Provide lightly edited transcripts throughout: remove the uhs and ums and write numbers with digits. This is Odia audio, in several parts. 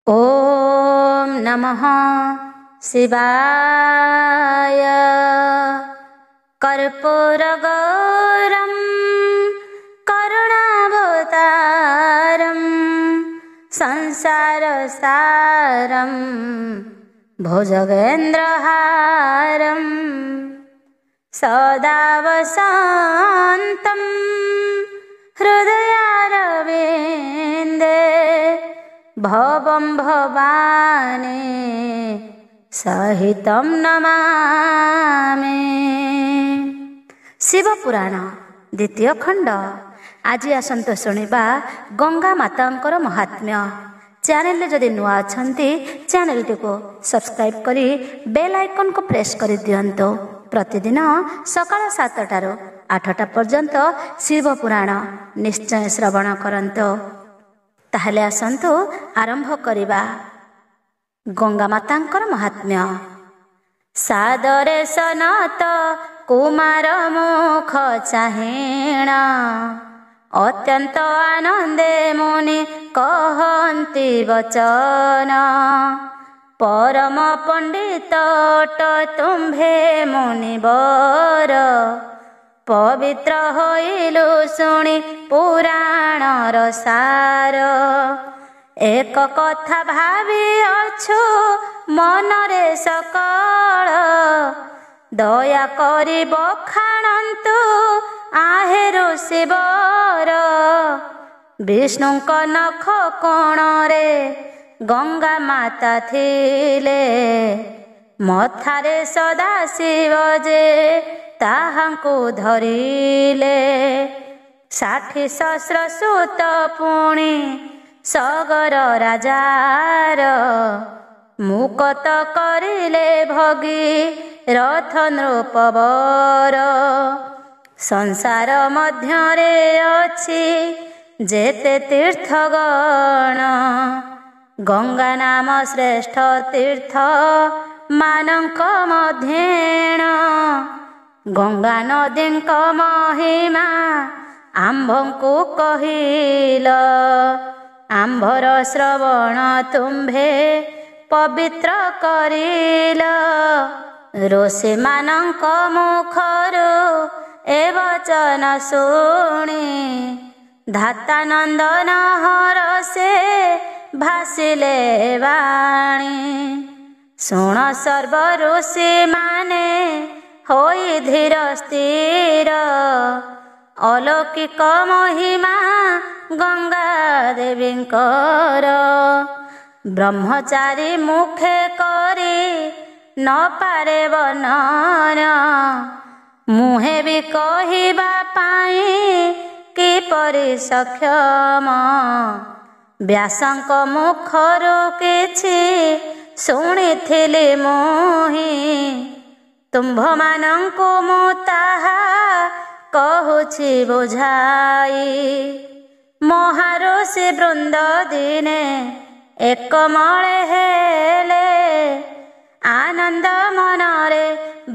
ॐ नमः शिवाय। कर्पूरगौरं करुणावतारं संसारसारं भुजगेन्द्रहारं सदा वसन्तं हृदयारविन्दे भवं भवानी सहितं नमामि। शिव पुराण द्वितीय खंड। आज आसंत शुणिबा गंगा मातांकर महात्म्य। चैनल जदि नुआ अछंती चैनल को सब्सक्राइब करी बेल आइकन को प्रेस कर दियंतो। प्रतिदिन सकाळ 7टाରୁ 8टा पर्यंत शिव पुराण निश्चय श्रवण करंतो। ताहले आसंतु आरंभ करिबा। गंगा मातांकर महात्म्य। सादरे सनत कुमार मुख चाहिण अत्यंत आनंदे मुनि कहंती वचन परम पंडित तुम्भे मुनिवर पवित्र होइलु शुणी पुराणर सार एक कथा भावी अछु मनरे सकल दया करी बखाणन्तु आहेरु शिवर विष्णुଙ୍କ नख कोणरे गंगा माता थिले मथारे सदा शिव जे ताहांकु धरिले 60 सहस्र सुत पुणी सगर राजार मुकत करिले भगी रथ नृपवर संसार मध्यरे अछि जेते तीर्थगण गंगा नाम श्रेष्ठ तीर्थ मानंक मध्येण गंगा नदींक महिमा आंभंकु कहिल आंभर श्रवण तुम्भे पवित्र करिल ऋषि मानंक मुखरु ए वचन शुणी धातानंदन हरसे भासिले वाणी शुण सर्व ऋषि माने होई धीर स्थिर अलौकिक महिमा गंगा देवींकर ब्रह्मचारी मुखे करी न पारे वर्णन मुहे भी कहिबा पाई किपरि सक्षम व्यासंक मुखरु किछि शुणिथिली मुहि तुम्भ मानंकु मु ताहा कहुछि बुझाई महाऋषि वृंद दिने एकमळे हेले आनंद मनरे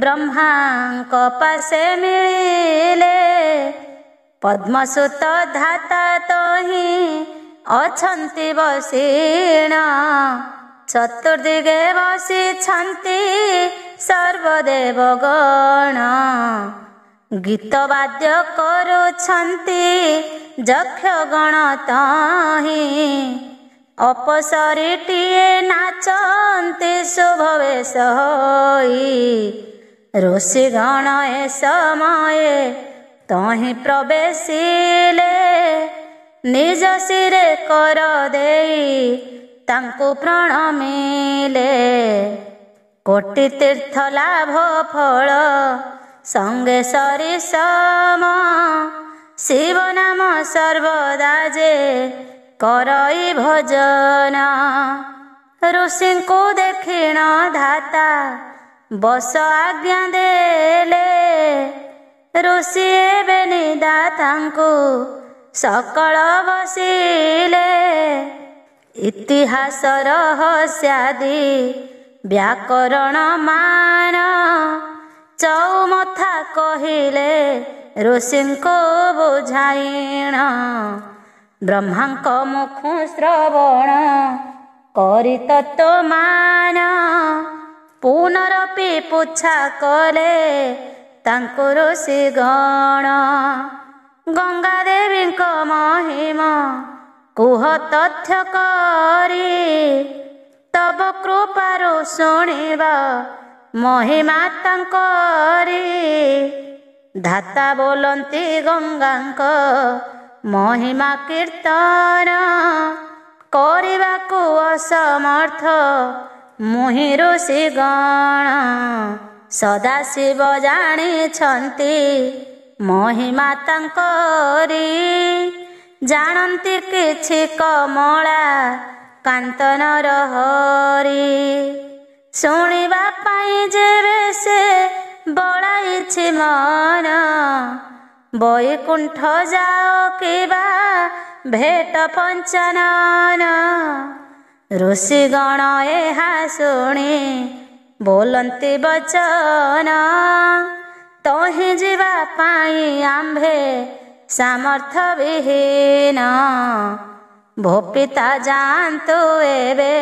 ब्रह्मांक पासे मिलिले पद्मसुत धाता तोहि अछंती बसीण चतुर्दिगे बसिछंती सर्वदेवगण गीत वाद्य करुछंती यक्ष गण तहि अपसरीटिए नाचंती शुभ वेश होई ऋषि गण ए समये तहि प्रवेशिले निज सिरे कर देई तांकु प्रणमिले कोटि तीर्थ लाभ फल संगे सरिसम शिव नाम सर्वदा जे करई भजन ऋषिंकु देखिण धाता बस आज्ञा देले ऋषि एबे निदातांकु सकल बसिले इतिहास रहस्यादि व्याकरण मान चौमथा कहिले ऋषिंको बुझाइण ब्रह्मांक मुख श्रवण କରି ତତ୍ତ୍ୱମାନ। ପୁନରପି ପୁଚ୍ଛା କଲେ ତାଙ୍କୁ ଋଷିଗଣ, ଗଙ୍ଗା ଦେବୀଙ୍କ ମହିମା କୁହ ତଥ୍ୟ କରି। ତବ କୃପାରୁ ଶୁଣିବା ମହିମା ତାଙ୍କରି। ଧାତା ବୋଲନ୍ତି ଗଙ୍ଗାଙ୍କ ମହିମା କୀର୍ତ୍ତନ, କରିବାକୁ ଅସମର୍ଥ ମୁହିଁ ଋଷିଗଣ। ସଦାଶିବ ଜାଣିଛନ୍ତି ମହିମା ତାଙ୍କରି, ଜାଣନ୍ତି କିଛି କମଳା କାନ୍ତନର ହରି। ଶୁଣିବା ପାଇଁ ଯେବେ ସେ ବଳାଇଛି ମନ, ବୈକୁଣ୍ଠ ଯାଅ କିବା ଭେଟ ପଞ୍ଚାନନ। ଋଷିଗଣ ଏହା ଶୁଣି ବୋଲନ୍ତି ବଚନ, ତହିଁ ଯିବା ପାଇଁ ଆମ୍ଭେ ସାମର୍ଥ୍ୟ ବିହୀନ। ଭୋ ପିତା ଯାଆନ୍ତୁ ଏବେ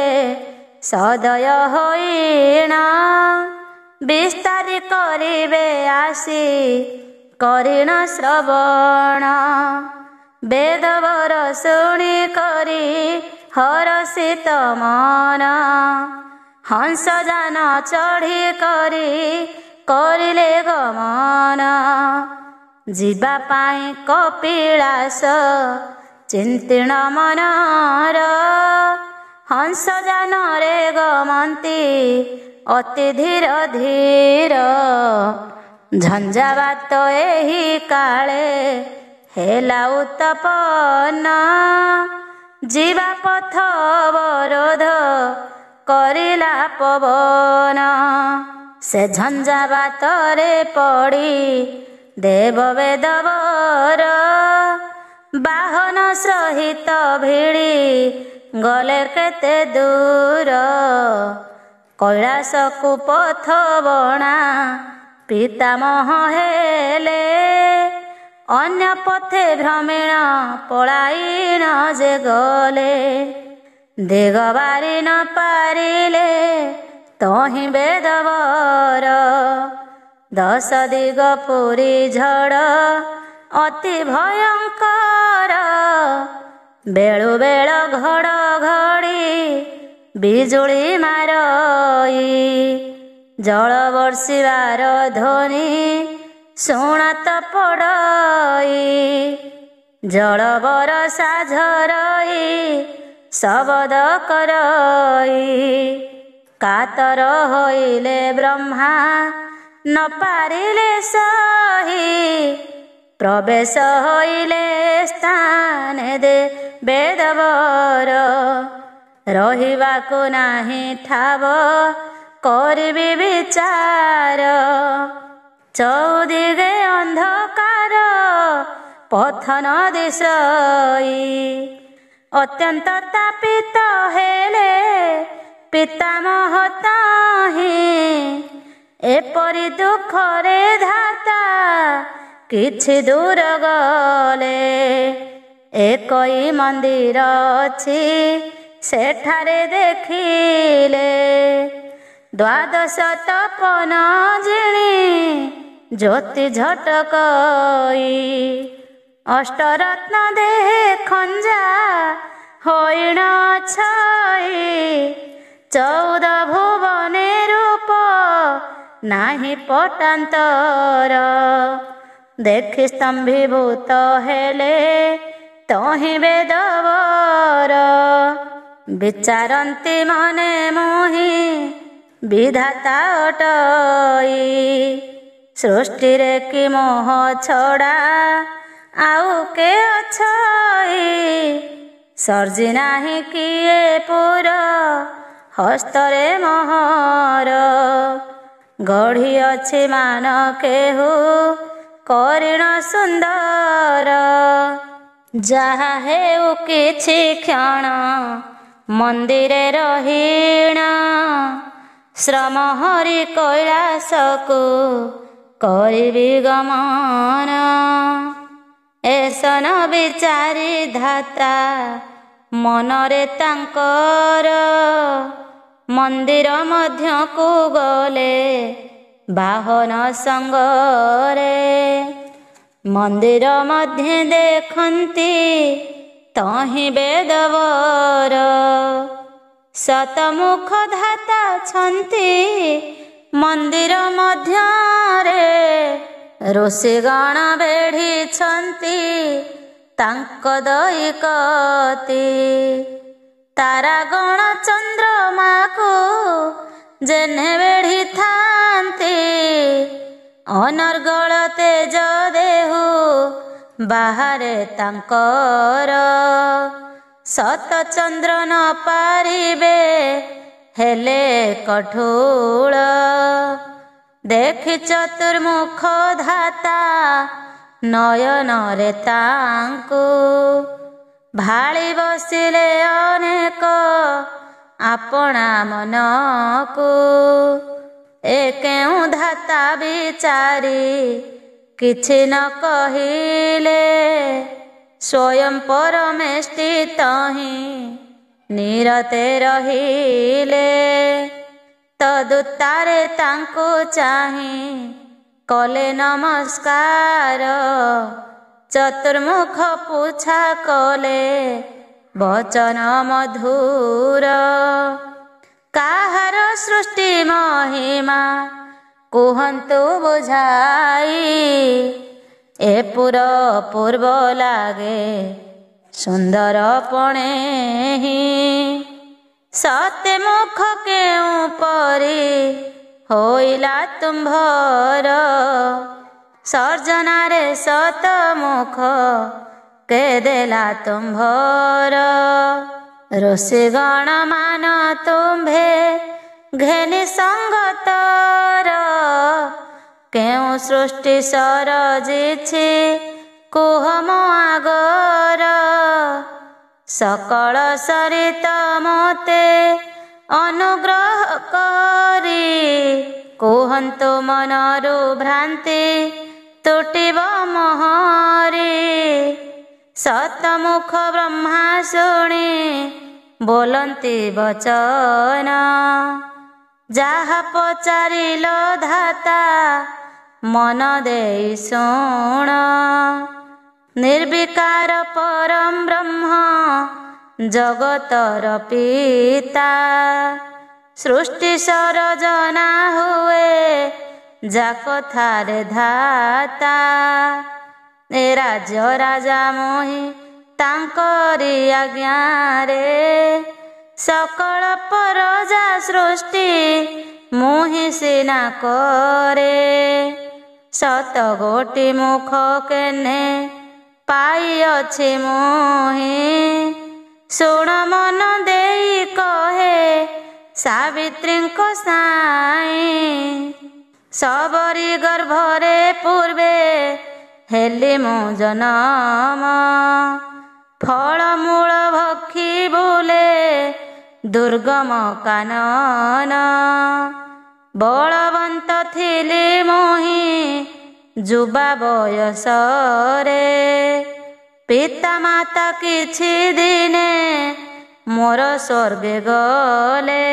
ସଦୟ ହୋଇଣ, ବିସ୍ତାରି କରିବେ ଆସି କରିଣ ଶ୍ରବଣ। ବେଦବର ଶୁଣି କରି ହରଷିତ ମନ, ହଂସଯାନ ଚଢ଼ି କରି କରିଲେ ଗମନ। ଯିବା ପାଇଁ କପିଳାସ ଚିନ୍ତିଣ ମନର, ହଂସଯାନରେ ଗମନ୍ତି ଅତି ଧୀର ଧୀର। ଝଞ୍ଝାବାତ ଏହି କାଳେ ହେଲା ଉତ୍ତପନ, ଯିବା ପଥ ଅବରୋଧ କରିଲା ପବନ। ସେ ଝଞ୍ଝାବାତରେ ପଡ଼ି ଦେବ ବେଦବର, ବାହନ ସହିତ ଭିଡ଼ି ଗଲେ କେତେ ଦୂର। କୈଳାସକୁ ପଥ ବଣା ପିତାମହ ହେଲେ, ଅନ୍ୟ ପଥେ ଭ୍ରମେଣ ପଳାଇଣ ଯେ ଗଲେ। ଦିଗ ବାରି ନ ପାରିଲେ ତହିଁ ବେଦବର, ଦଶ ଦିଗ ପୁରୀ ଝଡ଼ ଅତି ଭୟଙ୍କର। ବେଳୁ ବେଳ ଘଡ଼ଘଡ଼ି ବିଜୁଳି ମାରଇ, ଜଳ ବର୍ଷିବାର ଧ୍ୱନି ଶୁଣାତ ପଡ଼ଇ। ଜଳ ବରଷା ଝରଇ ଶବଦ କରଇ, କାତର ହୋଇଲେ ବ୍ରହ୍ମା ନ ପାରିଲେ ସହି। ପ୍ରବେଶ ହୋଇଲେ ସ୍ଥାନେ ଦେ ବେଦବର, ରହିବାକୁ ନାହିଁ ଠାବ କରିବି ବିଚାର। ଚଉଦିଗେ ଅନ୍ଧକାର ପଥ ନ ଦିଶଇ, ଅତ୍ୟନ୍ତ ତାପିତ ହେଲେ ପିତାମହ ତହିଁ। ଏପରି ଦୁଃଖରେ ଧାତା କିଛି ଦୂର ଗଲେ, ଏକଇ ମନ୍ଦିର ଅଛି ସେଠାରେ ଦେଖିଲେ। ଦ୍ୱାଦଶ ତପନ ଜିଣି ଜ୍ୟୋତି ଝଟକଇ, ଅଷ୍ଟରତ୍ନ ଦେହେ ଖଞ୍ଜା ହୋଇଣ ଛଇ। 14 ଭୁବନେ ରୂପ ନାହିଁ ପଟାନ୍ତର, ଦେଖି ସ୍ତମ୍ଭୀଭୂତ ହେଲେ ତହିଁ ବେଦବର। ବିଚାରନ୍ତି ମନେ ମୁହିଁ ବିଧାତା ଅଟଇ, ସୃଷ୍ଟିରେ କି ମୋହ ଛଡ଼ା ଆଉ କେ ଅଛଇ। ସର୍ଜି ନାହିଁ କିଏ ପୁର ହସ୍ତରେ ମୋହର, ଗଢ଼ି ଅଛି ମାନ କେହୁ କରିଣ ସୁନ୍ଦର। ଯାହା ହେଉ କିଛି କ୍ଷଣ ମନ୍ଦିରେ ରହିଣ, ଶ୍ରମ ହରି କୈଳାସକୁ କରିବି ଗମନ। ଏସନ ବିଚାରି ଧାତା ମନରେ ତାଙ୍କର ମନ୍ଦିର ମଧ୍ୟକୁ ଗଲେ ବାହନ ସଙ୍ଗରେ। ମନ୍ଦିର ମଧ୍ୟେ ଦେଖନ୍ତି ତହିଁ ବେଦବର, ଶତମୁଖ ଧାତା ଛନ୍ତି ମନ୍ଦିର ମଧ୍ୟରେ। ଋଷିଗଣ ବେଢ଼ିଛନ୍ତି ତାଙ୍କ ଦଇକତି, ତାରାଗଣ ଚନ୍ଦ୍ରମାକୁ ଯେହ୍ନେ ବେଢ଼ିଥାନ୍ତି। ଅନର୍ଗଳ ତେଜ ଦେହୁ ବାହାରେ ତାଙ୍କର, ଶତ ଚନ୍ଦ୍ର ନ ପାରିବେ ହେଲେ କଠୋଳ। ଦେଖି ଚତୁର୍ମୁଖ ଧାତା ନୟନରେ ତାଙ୍କୁ, ଭାଳି ବସିଲେ ଅନେକ ଆପଣା ମନକୁ। ଏ କେଉଁ ଧାତା ବିଚାରି କିଛି ନ କହିଲେ, ସ୍ୱୟଂ ପରମେଷ୍ଟି ତହିଁ ନିରତେ ରହିଲେ। ତଦୁତ୍ତାରେ ତାଙ୍କୁ ଚାହିଁ କଲେ ନମସ୍କାର, ଚତୁର୍ମୁଖ ପୁଛା କଲେ ବଚନ ମଧୁର। କାହାର ସୃଷ୍ଟି ମହିମା କୁହନ୍ତୁ ବୁଝାଇ, ଏ ପୁର ପୂର୍ବ ଲାଗେ ସୁନ୍ଦର ପଣେହି। ସତେ ମୁଖ କେଉଁ ପରି ହୋଇଲା ତୁମ୍ଭର, ସର୍ଜନାରେ ଶତ ମୁଖ କେ ଦେଲା ତୁମ୍ଭର। ଋଷିଗଣ ମାନ ତୁମ୍ଭେ ଘେନି ସଙ୍ଗତର, କେଉଁ ସୃଷ୍ଟି ସରଜିଛି କୁହ ମୋ ଆଗର। ସକଳ ସରିତ ମୋତେ ଅନୁଗ୍ରହ କରି, କୁହନ୍ତୁ ମନରୁ ଭ୍ରାନ୍ତି ତୁଟିବ ମୋହରି। ଶତମୁଖ ବ୍ରହ୍ମା ଶୁଣି ବୋଲନ୍ତି ବଚନ, ଯାହା ପଚାରିଲ ଧାତା ମନ ଦେଇ ଶୁଣ। ନିର୍ବିକାର ପରମ ବ୍ରହ୍ମ ଜଗତର ପିତା, ସୃଷ୍ଟି ସରଜନା ହୁଏ ଯା କଥାରେ ଧାତା। ଏ ରାଜ୍ୟ ରାଜା ମୋହି ତାଙ୍କରି ଆଜ୍ଞାରେ, ସକଳ ପରଜା ସୃଷ୍ଟି ମୁହିଁ ସିନା କରେ। ଶତ ଗୋଟି ମୁଖ କେନେ ପାଇଅଛି ମୁହିଁ, ଶୁଣ ମନ ଦେଇ କହେ ସାବିତ୍ରୀଙ୍କ ସାଇଁ। ସବରୀ ଗର୍ଭରେ ପୂର୍ବେ ହେଲି ମୁଁ ଜନମ, ଫଳମୂଳ ଭକ୍ଷି ବୁଲେ ଦୁର୍ଗମ କାନନ। ବଳବନ୍ତ ଥିଲି ମୁହିଁ ଯୁବା ବୟସରେ, ପିତା ମାତା କିଛି ଦିନେ ମୋର ସ୍ୱର୍ଗେ ଗଲେ।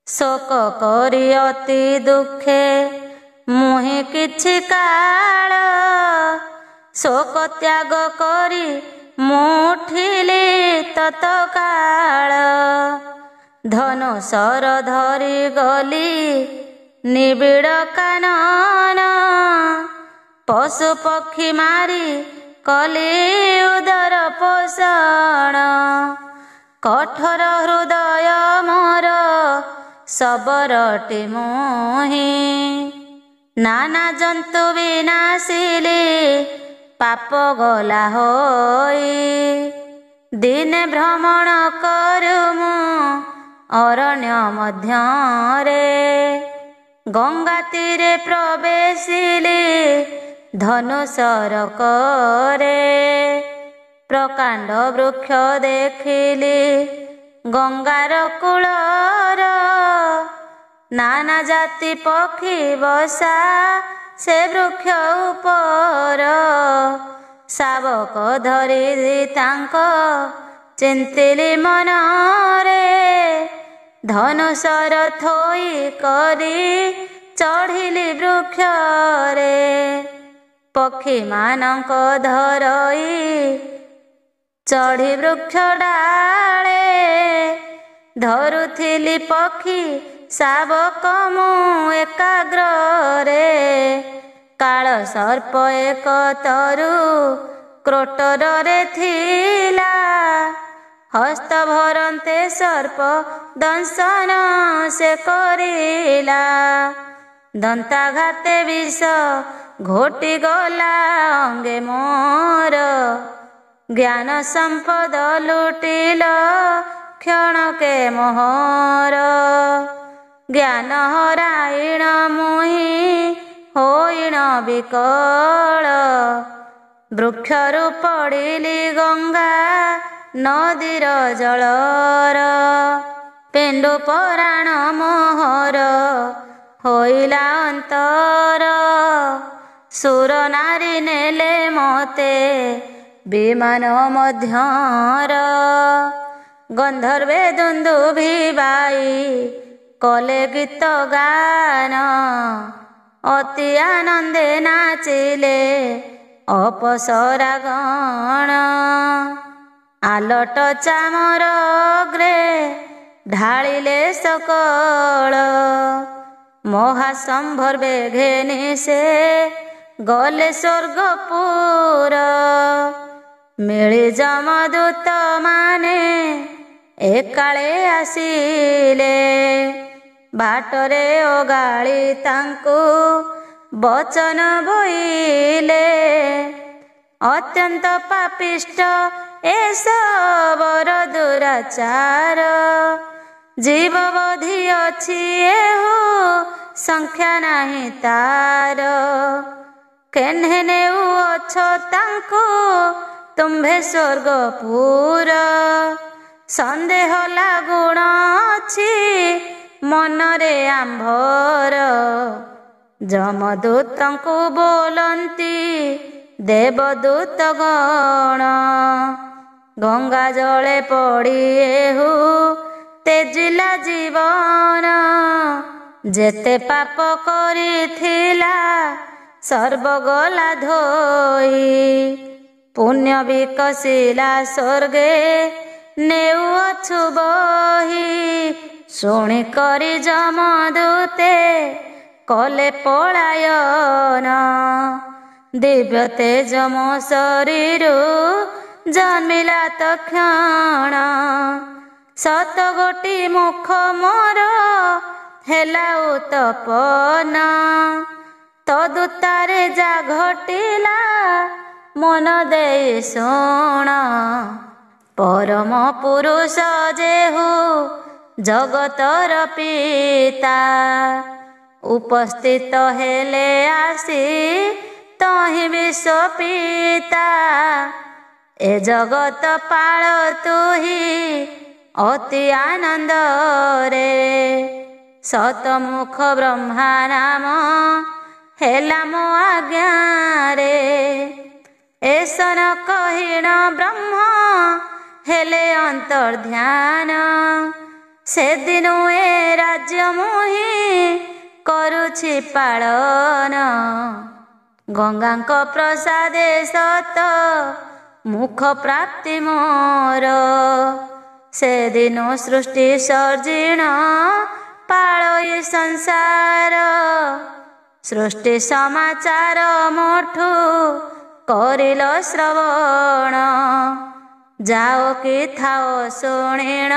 ଶୋକ କରି ଅତି ଦୁଃଖେ ମୁହିଁ କିଛି କାଳ, ଶୋକ ତ୍ୟାଗ କରି ମୁଁ ଉଠିଲି ତତକାଳ। ଧନୁଶର ଧରି ଗଲି ନିବିଡ଼ କାନନ, ପଶୁ ପକ୍ଷୀ ମାରି କଲି ଉଦର ପୋଷଣ। କଠୋର ହୃଦୟ ମୋର ସବରଟି ମୁହିଁ, ନାନା ଜନ୍ତୁ ବିନାଶିଲି ପାପ ଗଲା ହୋଇ। ଦିନେ ଭ୍ରମଣ କରୁ ମୁଁ ଅରଣ୍ୟ ମଧ୍ୟରେ, ଗଙ୍ଗା ତୀରେ ପ୍ରବେଶିଲି ଧନୁଶର କରେ। ପ୍ରକାଣ୍ଡ ବୃକ୍ଷ ଦେଖିଲି ଗଙ୍ଗାର କୂଳର, ନାନା ଜାତି ପକ୍ଷୀ ବସା ସେ ବୃକ୍ଷ ଉପର। ଶାବକ ଧରି ତାଙ୍କ ଚିନ୍ତିଲି ମନରେ ଧନୁଷର ଥୋଇ କରି ଚଢ଼ିଲି ବୃକ୍ଷରେ ପକ୍ଷୀମାନଙ୍କ ଧରଇ ଚଢ଼ି ବୃକ୍ଷ ଡାଳେ ଧରୁଥିଲି ପକ୍ଷୀ ଶାବକ ମୁଁ ଏକାଗ୍ରରେ କାଳ ସର୍ପ ଏକ ତରୁ କ୍ରୋଟରରେ ଥିଲା ହସ୍ତ ଭରନ୍ତେ ସର୍ପ ଦଂଶନ ସେ କରିଲା ଦନ୍ତାଘାତେ ବିଷ ଘୋଟି ଗଲା ଅଙ୍ଗେ ମୋର ଜ୍ଞାନ ସମ୍ପଦ ଲୁଟିଲ କ୍ଷଣକେ ମୋହର ଜ୍ଞାନ ହରାଇଣ ମୁହିଁ ହୋଇଣ ବିକଳ ବୃକ୍ଷରୁ ପଡ଼ିଲି ଗଙ୍ଗା ନଦୀର ଜଳର ପେଣ୍ଡୁ ପରାଣ ମୋହର ହୋଇଲା ଅନ୍ତର ସୁର ନାରୀ ନେଲେ ମତେ ବିମାନ ମଧ୍ୟର ଗନ୍ଧର୍ବେ ଦୁନ୍ଦୁଭି ବାଇ କଲେ ଗୀତ ଗାନ ଅତି ଆନନ୍ଦେ ନାଚିଲେ ଅପସରା ଗଣ ଆଲଟ ଚାମର ଅଗ୍ରେ ଢାଳିଲେ ସକଳ ମହାସମ୍ଭର୍ବେ ଘେନି ସେ ଗଲେ ସ୍ୱର୍ଗପୁର ମିଳି ଯମଦୂତ ମାନେ ଏକାଳେ ଆସିଲେ ବାଟରେ ଓଗାଳି ତାଙ୍କୁ ବଚନ ବୋଇଲେ ଅତ୍ୟନ୍ତ ପାପିଷ୍ଟ ଏସବର ଦୁରାଚାର ଜୀବବଧି ଅଛି ଏହୁ ସଂଖ୍ୟା ନାହିଁ ତାର କେହ୍ନେ ନେଉଅଛ ତାଙ୍କୁ ତୁମ୍ଭେ ସ୍ୱର୍ଗପୁର ସନ୍ଦେହ ଲାଗୁଣ ଅଛି ମନରେ ଆମ୍ଭର ଯମଦୂତଙ୍କୁ ବୋଲନ୍ତି ଦେବଦୂତ ଗଣ ଗଙ୍ଗା ଜଳେ ପଡ଼ି ଏହୁ ତେଜିଲା ଜୀବନ ଯେତେ ପାପ କରିଥିଲା ସର୍ବଗଲା ଧୋଇ ପୁଣ୍ୟ ବିକଶିଲା ସ୍ୱର୍ଗେ ନେଉଅଛୁ ବହି ଶୁଣି କରି ଯମଦୂତେ କଲେ ପଳାୟନ ଦିବ୍ୟ ତେଜ ମୋ ଶରୀରୁ ଜନ୍ମିଲା ତକ୍ଷଣ ଶତଗୋଟି ମୁଖ ମୋର ହେଲା ଉତ୍ତପନ ତଦୁତ୍ତାରେ ଯା ଘଟିଲା ମନ ଦେଇ ଶୁଣ ପରମ ପୁରୁଷ ଯେହୁ ଜଗତର ପିତା ଉପସ୍ଥିତ ହେଲେ ଆସି ତହିଁ ବିଶ୍ୱ ପିତା ଏ ଜଗତ ପାଳ ତୁହି ଅତି ଆନନ୍ଦରେ ଶତମୁଖ ବ୍ରହ୍ମା ନାମ ହେଲା ମୋ ଆଜ୍ଞାରେ ଏସନ କହିଣ ବ୍ରହ୍ମ ହେଲେ ଅନ୍ତର୍ଧ୍ୟାନ ସେଦିନୁ ଏ ରାଜ୍ୟ ମୁହିଁ କରୁଛି ପାଳନ ଗଙ୍ଗାଙ୍କ ପ୍ରସାଦେ ସତ ମୁଖ ପ୍ରାପ୍ତି ମୋର ସେଦିନୁ ସୃଷ୍ଟି ସର୍ଜିଣ ପାଳଇ ସଂସାର ସୃଷ୍ଟି ସମାଚାର ମୋଠୁ କରିଲ ଶ୍ରବଣ ଯାଅ କି ଥାଅ ଶୁଣିଣ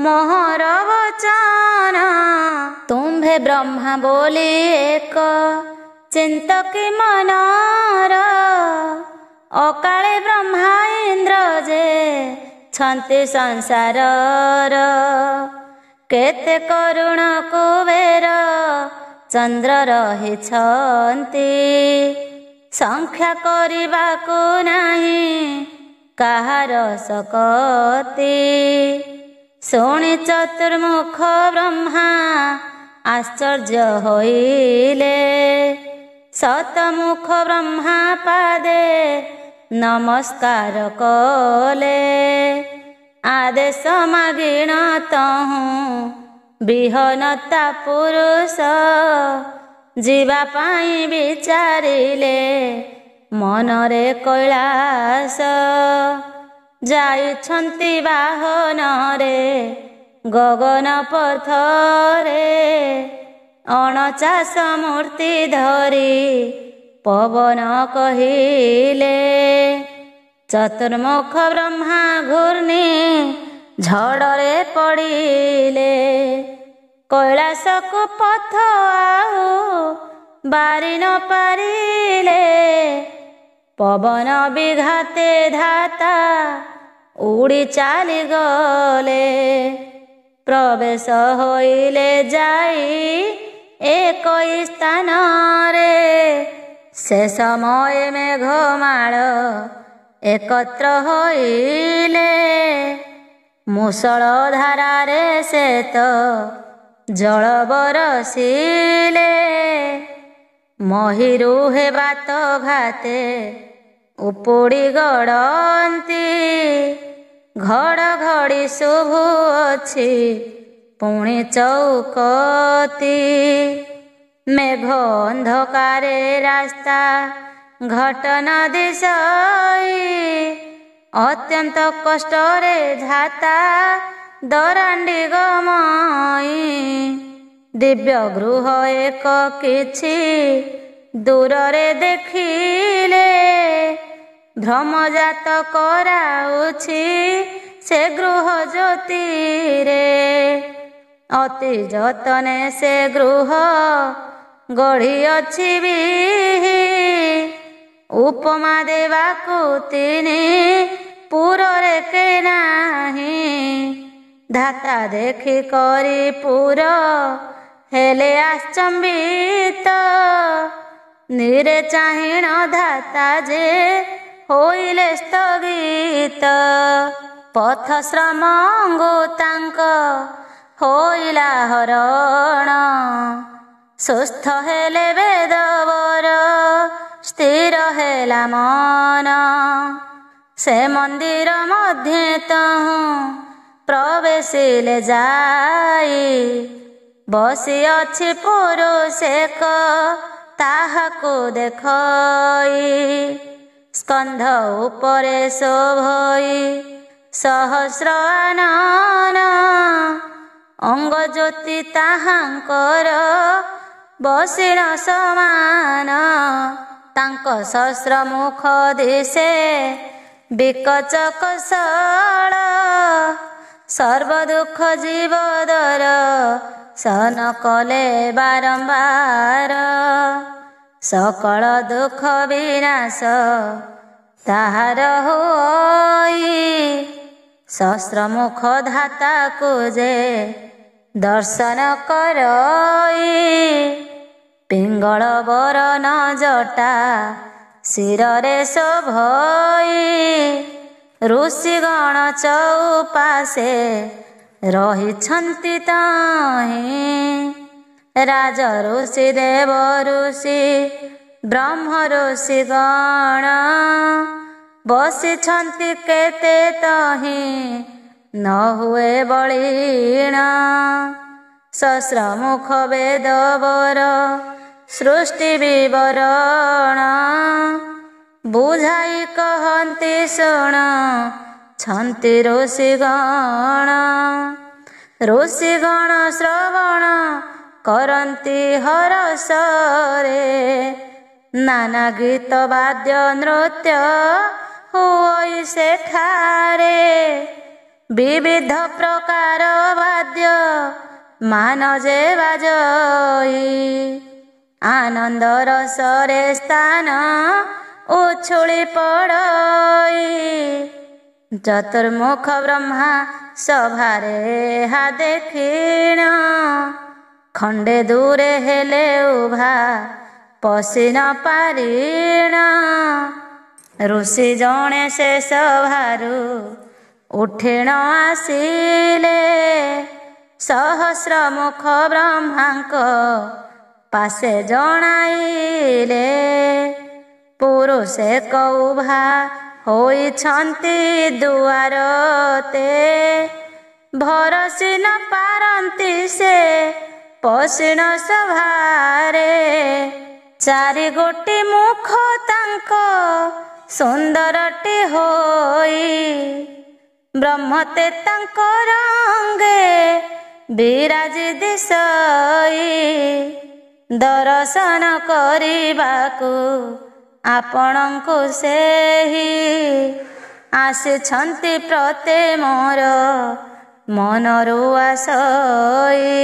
ମୋହର ବଚନ ତୁମ୍ଭେ ବ୍ରହ୍ମା ବୋଲି ଏକ ଚିନ୍ତକି ମନର ଅକାଳେ ବ୍ରହ୍ମା ଇନ୍ଦ୍ର ଯେ ଛନ୍ତି ସଂସାରର କେତେ କରୁଣ କୁବେର ଚନ୍ଦ୍ର ରହିଛନ୍ତି ସଂଖ୍ୟା କରିବାକୁ ନାହିଁ କାହାର ଶକତି ଶୁଣି ଚତୁର୍ମୁଖ ବ୍ରହ୍ମା ଆଶ୍ଚର୍ଯ୍ୟ ହୋଇଲେ ଶତମୁଖ ବ୍ରହ୍ମା ପାଦେ ନମସ୍କାର କଲେ। आदेश मागिण तहु विहनता पुरुष जीवा पाई विचारिले मनरे कैलास जाइछन्ति बाहनरे गगन पथरे अणचाश मूर्ति धरी पवन कहिले चतुर्मुख ब्रह्मा घूर्णि झड़रे पड़िले कैलास को पथ आउ बारी न पारिले पवन विघाते धाता उड़ी चाली गले प्रवेश होइले जाई एक स्थान रे से समय मेघमाल एकत्र होइले मुसळ धारारे से तो जल बरसिले महिरू हे बात घाते उपुड़ी गड़ती घड़घड़ी शुभु अछि पुणी चौकती मेघ अंधकारे रास्ता घटन दिशई अत्यंत कष्टरे झाता दरांडी गमई दिव्य गृह एक किछि दूररे देखिले भ्रमजात कराउछि से गृह ज्योतिरे अति जतने से गृह गढ़ी अछि बिहि उपमा देवाकु तिनि पुररे के नाही धाता देखि करी पुर हेले आश्चंबित निरे चाहिण धाता जे होइले स्थगित पथ श्रमंगु तांक होइला हरण सुस्थ हेले वेदवर स्थिर हेला मन से मंदिर मध्ये तहु प्रवेशिले जाई बसी अछि पुरुष एक ताहाकु देखई स्कंध उपरे शोभई सहस्र आनन अंग ज्योति ताहांकर बसिण समान तांक सहस्र मुख दिशे बिकच कौशल सर्व दुख जीवदर सन कले बारंबार सकल दुख विनाश ताहार होई सहस्र मुख धाता को जे दर्शन करई पिंगल बरन जटा शिररे शोभई ऋषिगण चौपाशे रहिछन्ति ताहि राज ऋषि देव ऋषि ब्रह्म ऋषि गण बसिछन्ति केते तहि न हुए बलिण सहस्र मुख वेदवर सृष्टि विवरण बुझाई कहन्ति शुण छन्ति ऋषिगण ऋषिगण श्रवण करन्ति हरसरे नाना गीत वाद्य नृत्य हुई सेठारे विविध प्रकार वाद्य मान जे बाजई आनंद रसरे स्थान उछुली पड़ई चतुर्मुख ब्रह्मा सभारे हा देखिण खंडे दूरे हेले उभा पशि न पारिण ऋषि जणे से सभारू उठिण आसिले सहस्र मुख ब्रह्मांक पासे जणाइले पुरुषे कौभा ହୋଇଛନ୍ତି ଦୁଆରତେ। ଭରସି ନ ପାରନ୍ତି ସେ ପଶିଣ ସଭାରେ। ଚାରି ଗୋଟି ମୁଖ ତାଙ୍କ ସୁନ୍ଦରଟି ହୋଇ। ବ୍ରହ୍ମତେ ତାଙ୍କ ରଙ୍ଗେ ବିରାଜି ଦିଶଇ। ଦର୍ଶନ କରିବାକୁ ଆପଣଙ୍କୁ ସେହି ଆସିଛନ୍ତି ପ୍ରତେ ମୋର ମନରୁ ଆସଇ।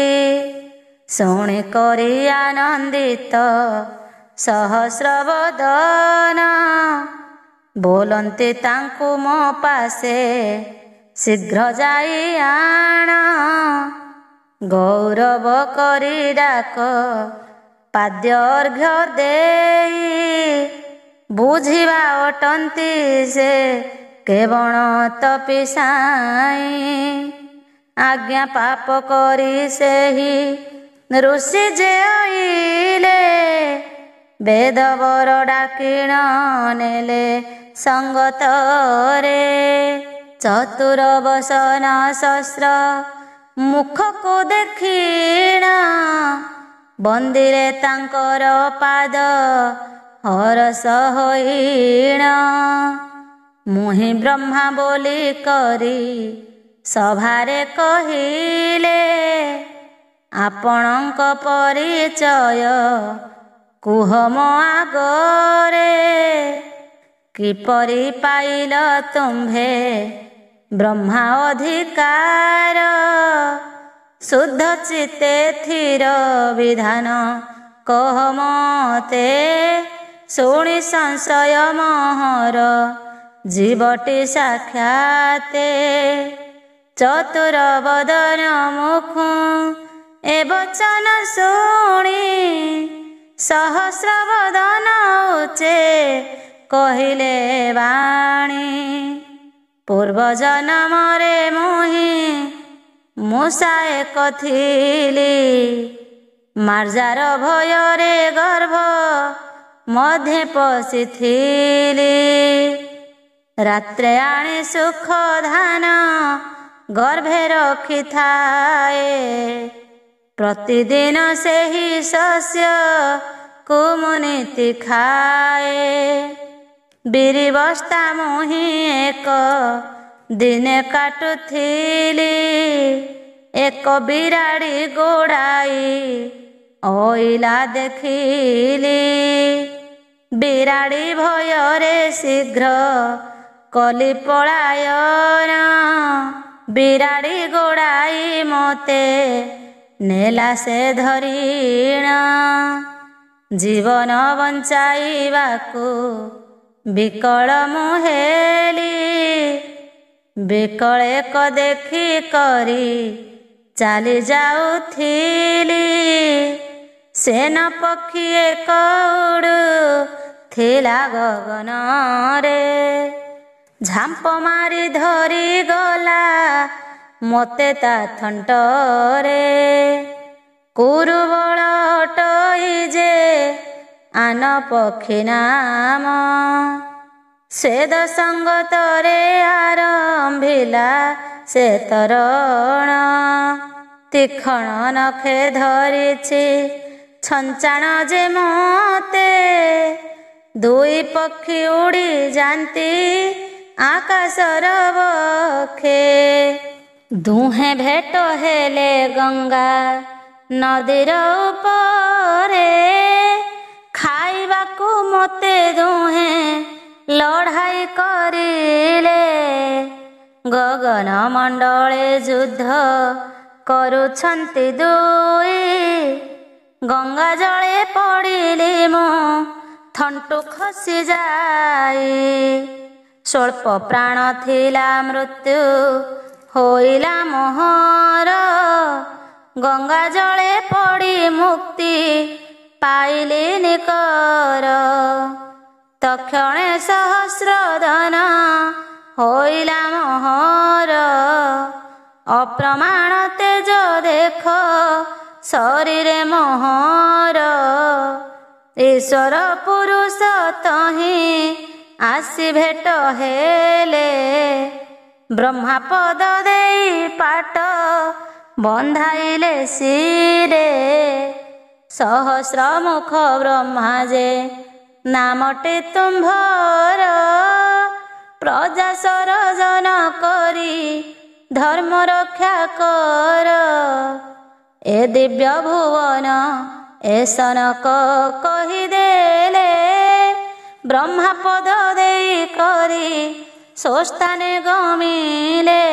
ଶୁଣି କରି ଆନନ୍ଦିତ ସହସ୍ର ବଦନ। ବୋଲନ୍ତି ତାଙ୍କୁ ମୋ ପାଶେ ଶୀଘ୍ର ଯାଇ ଆଣ। ଗୌରବ କରି ଡାକ ପାଦ୍ୟ ଅର୍ଘ୍ୟ ଦେଇ। ବୁଝିବା ଅଟନ୍ତି ସେ କେବଳ ତପିସାଇ। ଆଜ୍ଞା ପାପ କରି ସେହି ଋଷି ଯେ ଅଇଲେ। ବେଦବର ଡାକିଣ ନେଲେ ସଙ୍ଗତରେ। ଚତୁର ବସନ ଶସ୍ତ୍ର ମୁଖକୁ ଦେଖିଣ। ବନ୍ଦିରେ ତାଙ୍କର ପାଦ ହରସ ହୋଇଣ। ମୁହିଁ ବ୍ରହ୍ମା ବୋଲି କରି ସଭାରେ କହିଲେ। ଆପଣଙ୍କ ପରିଚୟ କୁହ ମୋ ଆଗରେ। କିପରି ପାଇଲ ତୁମ୍ଭେ ବ୍ରହ୍ମା ଅଧିକାର। ଶୁଦ୍ଧ ଚିତ୍ତେ ଥିର ବିଧାନ କହ ମତେ। ଶୁଣି ସଂଶୟ ମୋହର ଜୀବଟି ସାକ୍ଷାତେ। ଚତୁର ବଦନ ମୁଖ ଏ ବଚନ ଶୁଣି। ସହସ୍ର ବଦନ ଉଚ୍ଚେ କହିଲେ ବାଣୀ। ପୂର୍ବ ଜନ୍ମରେ ମୁହିଁ ମୂଷା ଏକ ଥିଲି। ମାର୍ଜାର ଭୟରେ ଗର୍ଭ ମଧ୍ୟେ ପଶିଥିଲି। ରାତ୍ରେ ଆଣି ସୁଖ ଧାନ ଗର୍ଭେ ରଖିଥାଏ। ପ୍ରତିଦିନ ସେହି ଶସ୍ୟ କୁ ମୁଁ ନୀତି ଖାଏ। ବିରି ବସ୍ତା ମୁହିଁ ଏକ ଦିନେ କାଟୁଥିଲି। ଏକ ବିରାଡ଼ି ଗୋଡ଼ାଇ ଅଇଲା ଦେଖିଲି। ବିରାଡ଼ି ଭୟରେ ଶୀଘ୍ର କଲି ପଳାୟନ। ବିରାଡ଼ି ଗୋଡ଼ାଇ ମତେ ନେଲା ସେ ଧରିଣ। ଜୀବନ ବଞ୍ଚାଇବାକୁ ବିକଳ ମୁଁ ହେଲି। ବିକଳ ଏକ ଦେଖି କରି ଚାଲି ଯାଉଥିଲି। ସେନ ପକ୍ଷୀ ଏକ ଉଡ଼ୁଥିଲା ଗଗନରେ। ଝାମ୍ପ ମାରି ଧରି ଗଲା ମତେ ତା ଥଣ୍ଟରେ। କୁରୁବଳ ଅଟଇ ଯେ ଆନ ପକ୍ଷୀ ନାମ। ସ୍ୱେଦ ସଙ୍ଗତରେ ଆରମ୍ଭିଲା ସେ ତରଣ। ତୀକ୍ଷଣ ନଖେ ଧରିଛି ଛଞ୍ଚାଣ ଯେ ମତେ। ଦୁଇ ପକ୍ଷୀ ଉଡ଼ି ଯାନ୍ତି ଆକାଶର ବକ୍ଷେ। ଦୁହେଁ ଭେଟ ହେଲେ ଗଙ୍ଗା ନଦୀର ଉପରେ। ଖାଇବାକୁ ମତେ ଦୁହେଁ ଲଢ଼ାଇ କରିଲେ। ଗଗନ ମଣ୍ଡଳେ ଯୁଦ୍ଧ କରୁଛନ୍ତି ଦୁଇ। ଗଙ୍ଗା ଜଳେ ପଡ଼ିଲି ମୁଁ ଥଣ୍ଟୁ ଖସି ଯାଇ। ସ୍ୱଳ୍ପ ପ୍ରାଣ ଥିଲା ମୃତ୍ୟୁ ହୋଇଲା ମୋହର। ଗଙ୍ଗା ଜଳେ ପଡ଼ି ମୁକ୍ତି ପାଇଲି ନିକର। ତକ୍ଷଣେ ସହସ୍ର ଧନ ହୋଇଲା ମୋହର। ଅପ୍ରମାଣ ତେଜ ଦେଖ ଶରୀରେ ମୋହର। ଈଶ୍ୱର ପୁରୁଷ ତହିଁ ଆସି ଭେଟ ହେଲେ। ବ୍ରହ୍ମା ପଦ ଦେଇ ପାଟ ବନ୍ଧାଇଲେ ଶିରେ। ସହସ୍ର ମୁଖ ବ୍ରହ୍ମା ଯେ ନାମଟି ତୁମ୍ଭର। ପ୍ରଜା ସରଜନ କରି ଧର୍ମ ରକ୍ଷା କର। ଏ ଦିବ୍ୟ ଭୁବନ ଏ ସନକ କହିଦେଲେ। ବ୍ରହ୍ମା ପଦ ଦେଇ କରି ସ୍ୱସ୍ଥାନେ ଗମିଲେ।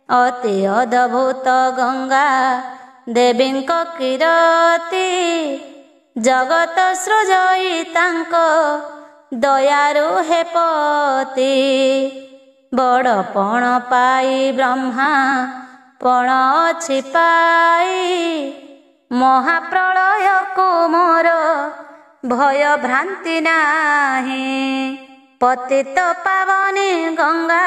ଅତି ଅଦ୍ଭୁତ ଗଙ୍ଗା ଦେବୀଙ୍କ କୀରତି। ଜଗତ ସୃଜଇ ତାଙ୍କ ଦୟାରୁ ହେପତି। ବଡ଼ ପଣ ପାଇ ବ୍ରହ୍ମା ପଣ ଅଛି ପାଇ। ମହାପ୍ରଳୟକୁ ମୋର ଭୟ ଭ୍ରାନ୍ତି ନାହିଁ। ପତିତ ପାବନୀ ଗଙ୍ଗା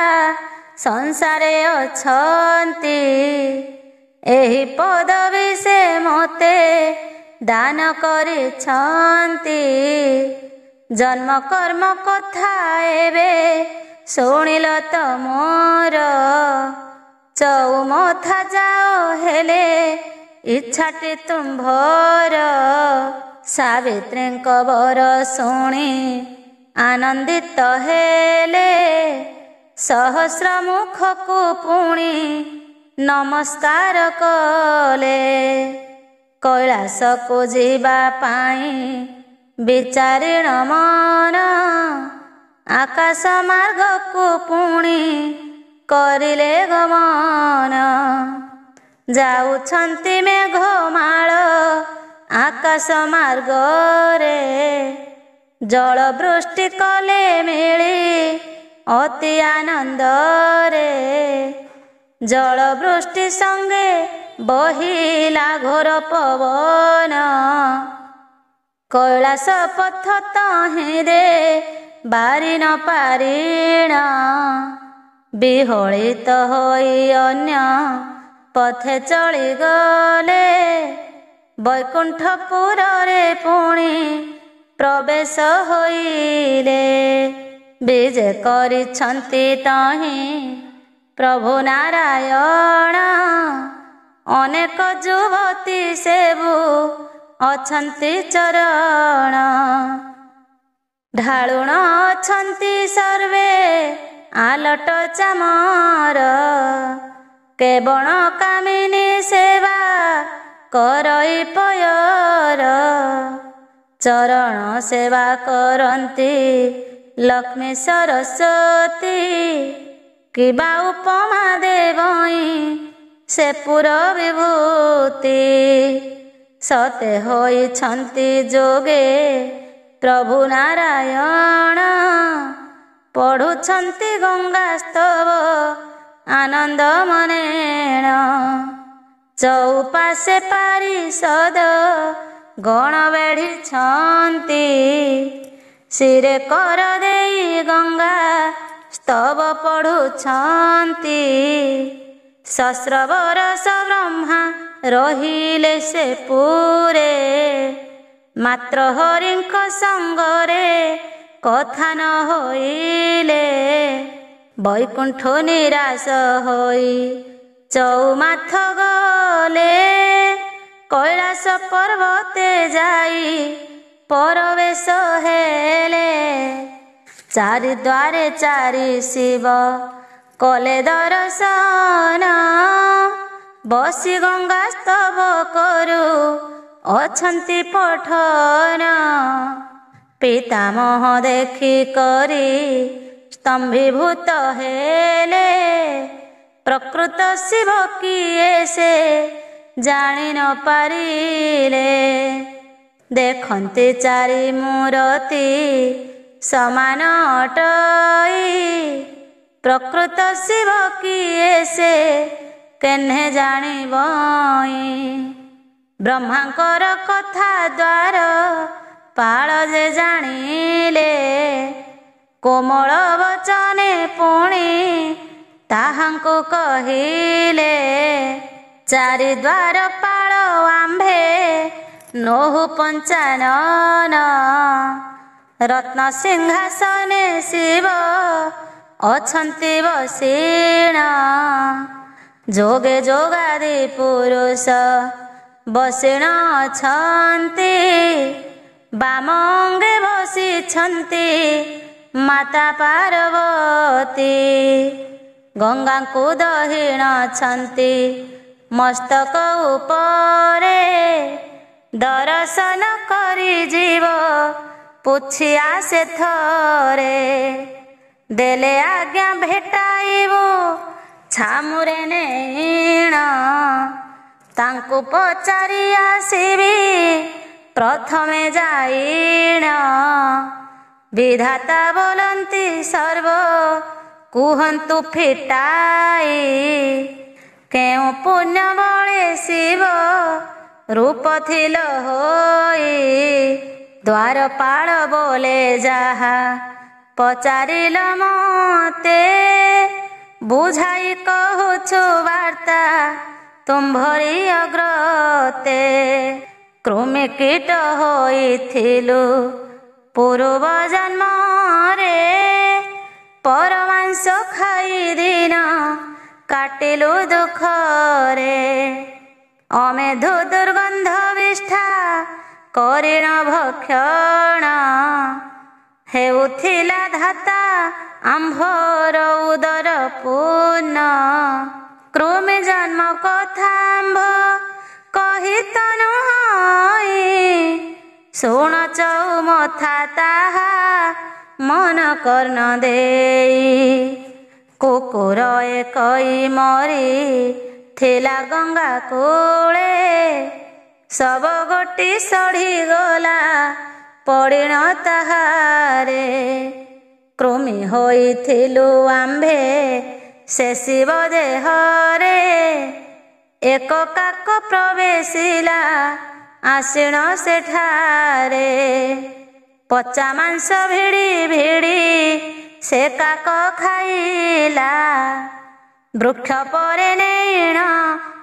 ସଂସାରେ ଅଛନ୍ତି। ଏହି ପଦବୀ ସେ ମୋତେ ଦାନ କରିଛନ୍ତି। ଜନ୍ମ କର୍ମ କଥା ଏବେ ଶୁଣିଲ ତ ମୋର। ଚଉମଥା ଯାଅ ହେଲେ ଇଚ୍ଛାଟି ତୁମ୍ଭର। ସାବିତ୍ରୀଙ୍କ ବର ଶୁଣି ଆନନ୍ଦିତ ହେଲେ। ସହସ୍ର ମୁଖକୁ ପୁଣି ନମସ୍କାର କଲେ। କୈଳାସକୁ ଯିବା ପାଇଁ ବିଚାରିଣ ମନ। ଆକାଶ ମାର୍ଗକୁ ପୁଣି କରିଲେ ଗମନ। ଯାଉଛନ୍ତି ମେଘମାଳ ଆକାଶ ମାର୍ଗରେ। ଜଳ ବୃଷ୍ଟି କଲେ ମିଳି ଅତି ଆନନ୍ଦରେ। ଜଳ ବୃଷ୍ଟି ସଙ୍ଗେ ବହିଲା ଘୋର ପବନ। କୈଳାସ ପଥ ତହିଁରେ ବାରି ନ ପାରିଣ। ବିହଳିତ ହୋଇ ଅନ୍ୟ ପଥେ ଚଳିଗଲେ। ବୈକୁଣ୍ଠପୁରରେ ପୁଣି ପ୍ରବେଶ ହୋଇଲେ। ବିଜେ କରିଛନ୍ତି ତହିଁ ପ୍ରଭୁ ନାରାୟଣ। ଅନେକ ଯୁବତୀ ସେବୁ ଅଛନ୍ତି ଚରଣ। ଢାଳୁଣ ଅଛନ୍ତି ସର୍ବେ ଆଲଟ ଚାମର। କେବଳ କାମିନୀ ସେବା କରଇ ପୟର। ଚରଣ ସେବା କରନ୍ତି ଲକ୍ଷ୍ମୀ ସରସ୍ୱତୀ। କିବା ଉପମା ଦେବଇଁ ସେ ପୁର ବିଭୂତି। ସତେ ହୋଇଛନ୍ତି ଯୋଗେ ପ୍ରଭୁ ନାରାୟଣ। ପଢୁଛନ୍ତି ଗଙ୍ଗା ସ୍ତବ ଆନନ୍ଦ ମନେଣ। ଚଉପାଶେ ପାରିଷଦ ଗଣ ବେଢ଼ିଛନ୍ତି। ଶିରେ କର ଦେଇ ଗଙ୍ଗା ସ୍ତବ ପଢୁଛନ୍ତି। ସହସ୍ର ବରଷ ବ୍ରହ୍ମା ରହିଲେ ସେ ପୁରେ। ମାତ୍ର ହରିଙ୍କ ସଙ୍ଗରେ କଥା ନ ହୋଇଲେ। ବୈକୁଣ୍ଠ ନିରାଶ ହୋଇ ଚଉମାଥ ଗଲେ। କୈଳାସ ପର୍ବତେ ଯାଇ ପରବେଶ ହେଲେ। ଚାରି ଦ୍ୱାରେ ଚାରି ଶିବ କଲେ ଦର୍ଶନ। ବସି ଗଙ୍ଗା ସ୍ତବ କରୁ ଅଛନ୍ତି ପଠନ। ପିତାମହ ଦେଖି କରି ସ୍ତମ୍ଭୀଭୂତ ହେଲେ। ପ୍ରକୃତ ଶିବ କିଏ ସେ ଜାଣି ନ ପାରିଲେ। ଦେଖନ୍ତି ଚାରି ମୂରତି ସମାନ ଅଟଇ। ପ୍ରକୃତ ଶିବ କିଏ ସେ କେହ୍ନେ ଜାଣିବଇ। ବ୍ରହ୍ମାଙ୍କର କଥା ଦ୍ୱାର ପାଳ ଯେ ଜାଣିଲେ। କୋମଳ ବଚନେ ପୁଣି ତାହାଙ୍କୁ କହିଲେ। ଚାରି ଦ୍ୱାର ପାଳ ଆମ୍ଭେ ନୋହୁ ପଞ୍ଚାନନ। ରତ୍ନ ସିଂହାସନେ ଶିବ ଅଛନ୍ତି ବସିଣ। ଯୋଗେ ଯୋଗାଦି ପୁରୁଷ ବସିଣ ଅଛନ୍ତି। ବାମଙ୍ଗେ ବସିଛନ୍ତି ମାତା ପାର୍ବତୀ। ଗଙ୍ଗାଙ୍କୁ ଦହିଣଛନ୍ତି ମସ୍ତକ ଉପରେ। ଦର୍ଶନ କରି ଯିବ ପୁଛି ଆସେ ଥରେ। ଦେଲେ ଆଜ୍ଞା ଭେଟାଇବୁ ଛାମୁରେ ନେଇଣ। ତାଙ୍କୁ ପଚାରି ଆସିବି ପ୍ରଥମେ ଯାଇଣ। ବିଧାତା ବୋଲନ୍ତି ସର୍ବ କୁହନ୍ତୁ ଫିଟାଇ। କେଉଁ ପୁଣ୍ୟ ବଳେ ଶିବ ରୂପ ଥିଲ ହୋଇ। ଦ୍ୱାରପାଳ ବୋଲେ ଯାହା ପଚାରିଲ ମତେ। ବୁଝାଇ କହୁଛୁ ବାର୍ତ୍ତା ତୁମ୍ଭରି ଅଗ୍ରତେ। କୃମି କୀଟ ହୋଇଥିଲୁ ପୂର୍ବ ଜନ୍ମରେ। ପରମାଂସ ଖାଇ ଦିନ କାଟିଲୁ ଦୁଃଖରେ। ଅମେଧୁ ଦୁର୍ଗନ୍ଧ ବିଷ୍ଠା କରିଣ ଭକ୍ଷଣ। ହେଉଥିଲା ଧାତା ଆମ୍ଭର ଉଦର ପୂର୍ଣ୍ଣ। କୃମି ଜନ୍ମ କଥା ଆମ୍ଭ କହି ତନୁ ହଇ। ଶୁଣ ଚଉମଥା ତାହା ମନ କର୍ଣ୍ଣ ଦେଇ। କୁକୁର ଏକଇ ମରି ଥିଲା ଗଙ୍ଗା କୂଳେ। ଶବ ଗୋଟି ସଢ଼ିଗଲା ପଡ଼ିଣ ତାହାରେ। କୃମି ହୋଇଥିଲୁ ଆମ୍ଭେ ସେ ଶିବ ଦେହରେ। ଏକ କାକ ପ୍ରବେଶିଲା ଆସିଣ ସେଠାରେ। ପଚା ମାଂସ ଭିଡ଼ି ଭିଡ଼ି ସେ କାକ ଖାଇଲା। ବୃକ୍ଷ ପରେ ନେଇଣ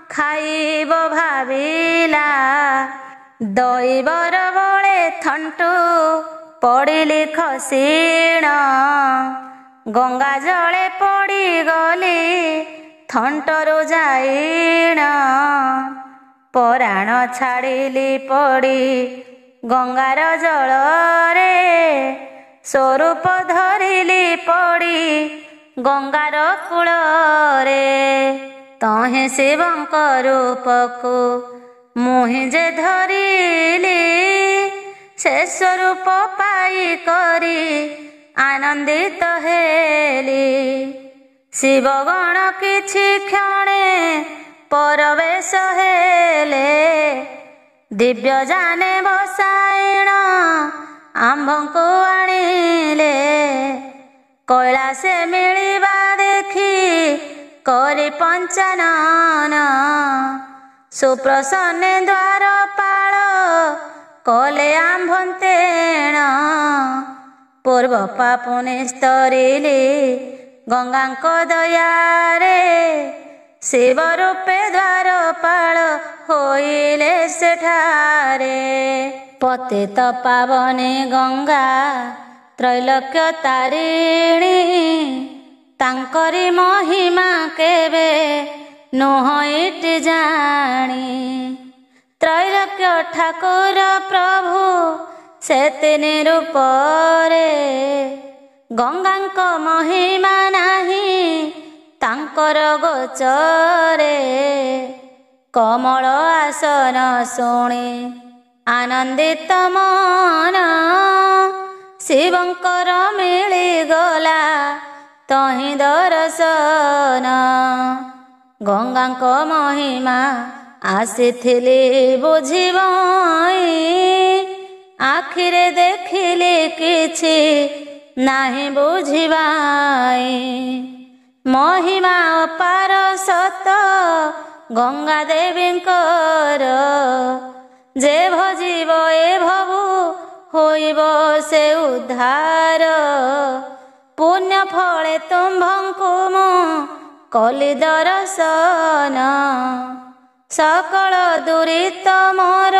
ଖାଇବ ଭାବିଲା। ଦଇବର ବଳେ ଥଣ୍ଟୁ ପଡ଼ିଲି ଖସିଣ। ଗଙ୍ଗା ଜଳେ ପଡ଼ିଗଲି ଥଣ୍ଟରୁ ଯାଇଣ। ପରାଣ ଛାଡ଼ିଲି ପଡ଼ି ଗଙ୍ଗାର ଜଳରେ। ସ୍ୱରୂପ ଧରିଲି ପଡ଼ି ଗଙ୍ଗାର କୂଳରେ। ତହିଁ ଶିବଙ୍କ ରୂପକୁ ମୁହିଁ ଯେ ଧରିଲି। ସେ ସ୍ୱରୂପ ପାଇ କରି ଆନନ୍ଦିତ ହେଲି। ଶିବଗଣ କିଛି କ୍ଷଣେ ପରବେଶ ହେଲେ। ଦିବ୍ୟ ଜାନେ ବସାଇଣ ଆମ୍ଭଙ୍କୁ ଆଣିଲେ। କୈଳାସେ ମିଳିବା ଦେଖି କରି ପଞ୍ଚାନନ। ସୁପ୍ରସନ୍ନେ ଦ୍ୱାରପାଳ କଲେ ଆମ୍ଭନ୍ତେଣ। ପୂର୍ବ ପାପ ନିସ୍ତରିଲି ଗଙ୍ଗାଙ୍କ ଦୟାରେ। ଶିବ ରୂପେ ଦ୍ୱାରପାଳ ହୋଇଲେ ସେଠାରେ। ପତିତ ପାବନେ ଗଙ୍ଗା ତ୍ରୈଲୋକ୍ୟ ତାରିଣୀ। ତାଙ୍କରି ମହିମା କେବେ ନୁହଁଇଟି ଜାଣି। ତ୍ରୈଲୋକ୍ୟ ଠାକୁର ପ୍ରଭୁ ସେ ତିନି ରୂପରେ। ଗଙ୍ଗାଙ୍କ ମହିମା ନାହିଁ ତାଙ୍କର ଗୋଚରେ। କମଳ ଆସନ ଶୁଣି ଆନନ୍ଦିତ ମନ। ଶିବଙ୍କର ମିଳିଗଲା ତହିଁ ଦର୍ଶନ। ଗଙ୍ଗାଙ୍କ ମହିମା ଆସିଥିଲି ବୁଝିବଇ। ଆଖିରେ ଦେଖିଲି କିଛି ନାହିଁ ବୁଝିବାଇ। ମହିମା ଅପାର ସତ ଗଙ୍ଗା ଦେବୀଙ୍କର। ଯେ ଭଜିବ ଏ ଭବୁ ହୋଇବ ସେ ଉଦ୍ଧାର। ପୁଣ୍ୟ ଫଳେ ତୁମ୍ଭଙ୍କୁ ମୁଁ କଲି ଦର୍ଶନ। ସକଳ ଦୁରିତ ମୋର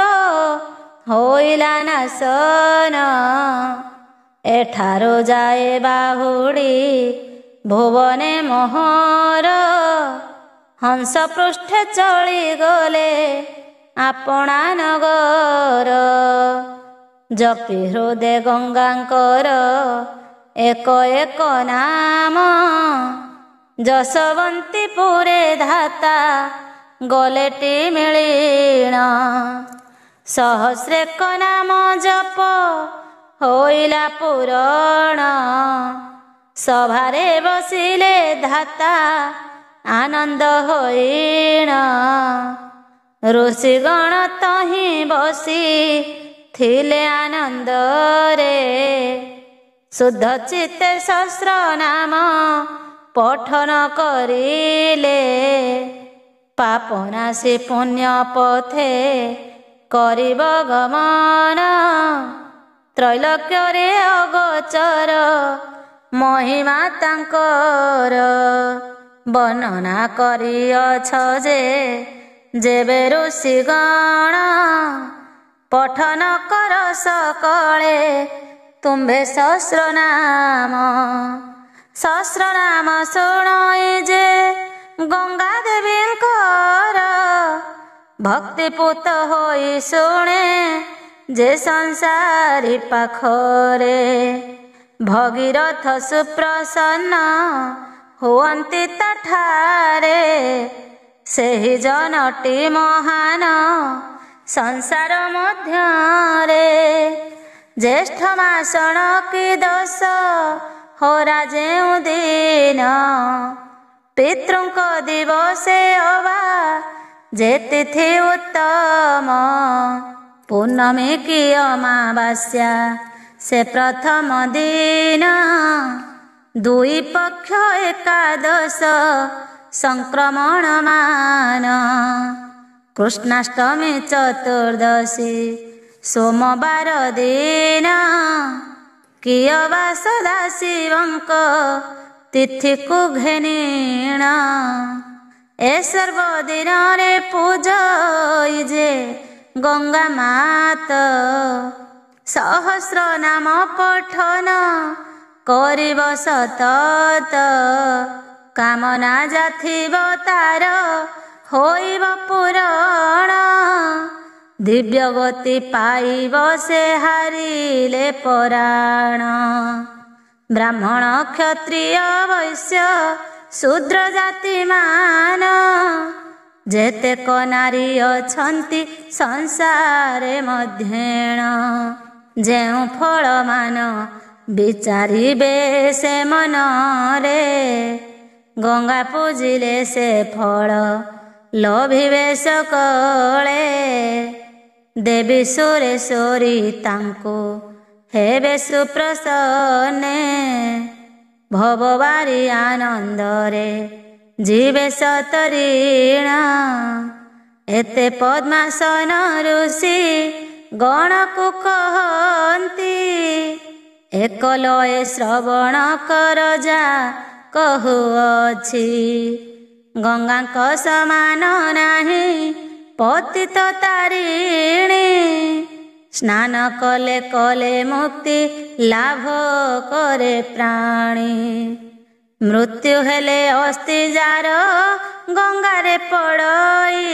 ହୋଇଲା ନାଶନ। ଏଠାରୁ ଯାଏ ବାହୁଡ଼ି ଭୁବନେ ମୋହର। ହଂସ ପୃଷ୍ଠେ ଚଳିଗଲେ ଆପଣା ନଗର। ଜପି ହୃଦେ ଗଙ୍ଗାଙ୍କର ଏକ ଏକ ନାମ। ଯଶବନ୍ତୀପୁରେ ଧାତା ଗଲେଟି ମିଳିଣ। ସହସ୍ରେକ ନାମ ଜପ ହୋଇଲା ପୂରଣ। ସଭାରେ ବସିଲେ ଧାତା ଆନନ୍ଦ ହୋଇଣ। ଋଷିଗଣ ତହିଁ ବସି ଥିଲେ ଆନନ୍ଦରେ। ଶୁଦ୍ଧ ଚିତ୍ତେ ସହସ୍ର ନାମ ପଠନ କରିଲେ। ପାପ ନାଶୀ ପୁଣ୍ୟ ପଥେ କରିବ ଗମନ। ତ୍ରୈଲୋକ୍ୟରେ ଅଗୋଚର ମହିମା ତାଙ୍କର। ବର୍ଣ୍ଣନା କରିଅଛ ଯେବେ ଋଷିଗଣ। ପଠନ କର ସକଳେ ତୁମ୍ଭେ ସହସ୍ର ନାମ। ସହସ୍ର ନାମ ଶୁଣଇ ଯେ ଗଙ୍ଗା ଦେବୀଙ୍କର। ଭକ୍ତିପୂତ ହୋଇ ଶୁଣେ ଯେ ସଂସାରୀ ପାଖରେ। ଭଗୀରଥ ସୁପ୍ରସନ୍ନ ହୁଅନ୍ତି ତାଠାରେ। ସେହି ଜନଟି ମହାନ ସଂସାର ମଧ୍ୟରେ। ଜ୍ୟେଷ୍ଠ ମାସଣ କି ଦୋଷ ହୋରା ଯେଉଁ ଦିନ। ପିତୃଙ୍କ ଦିବସେ ଅବା ଯେ ତିଥି ଉତ୍ତମ। ପୂର୍ଣ୍ଣମୀ କି ଅମାବାସ୍ୟା ସେ ପ୍ରଥମ ଦିନ। ଦୁଇ ପକ୍ଷ ଏକାଦଶ ସଂକ୍ରମଣ ମାନ। କୃଷ୍ଣାଷ୍ଟମୀ ଚତୁର୍ଦ୍ଦଶୀ ସୋମବାର ଦିନ। କିଏ ବା ସଦାଶିବଙ୍କ ତିଥିକୁ ଘେନିଣ। ଏ ସର୍ବଦିନରେ ପୂଜଇ ଯେ ଗଙ୍ଗା ମାତ। ସହସ୍ର ନାମ ପଠନ କରିବ ସତତ। କାମନା ଯାଥିବ ତାର ହୋଇବ ପୂରଣ। ଦିବ୍ୟ ଗତି ପାଇବ ସେ ହାରିଲେ ପରାଣ। ବ୍ରାହ୍ମଣ କ୍ଷତ୍ରିୟ ବୈଶ୍ୟ ଶୂଦ୍ର ଜାତି ମାନ। ଯେତେକ ନାରୀ ଅଛନ୍ତି ସଂସାରେ ମଧ୍ୟେଣ। ଯେଉଁ ଫଳ ମାନ ବିଚାରିବେ ସେ ମନରେ। ଗଙ୍ଗା ପୂଜିଲେ ସେ ଫଳ ଲୋଭିବେ ସକଳେ। ଦେବୀ ସୁରେଶ୍ୱରୀ ତାଙ୍କୁ ହେବେ ସୁପ୍ରସନ୍ନେ। ଭବବାରୀ ଆନନ୍ଦରେ ଯିବେ ସତରୀଣ। ଏତେ ପଦ୍ମାସନ ଋଷି ଗଣକୁ କହନ୍ତି। ଏକଲଏ ଶ୍ରବଣ କର ଯା କହୁଅଛି। ଗଙ୍ଗାଙ୍କ ସମାନ ନାହିଁ ପତିତ ତାରିଣୀ। ସ୍ନାନ କଲେ କଲେ ମୁକ୍ତି ଲାଭ କରେ ପ୍ରାଣୀ। ମୃତ୍ୟୁ ହେଲେ ଅସ୍ଥି ଯାର ଗଙ୍ଗାରେ ପଡ଼ଇ।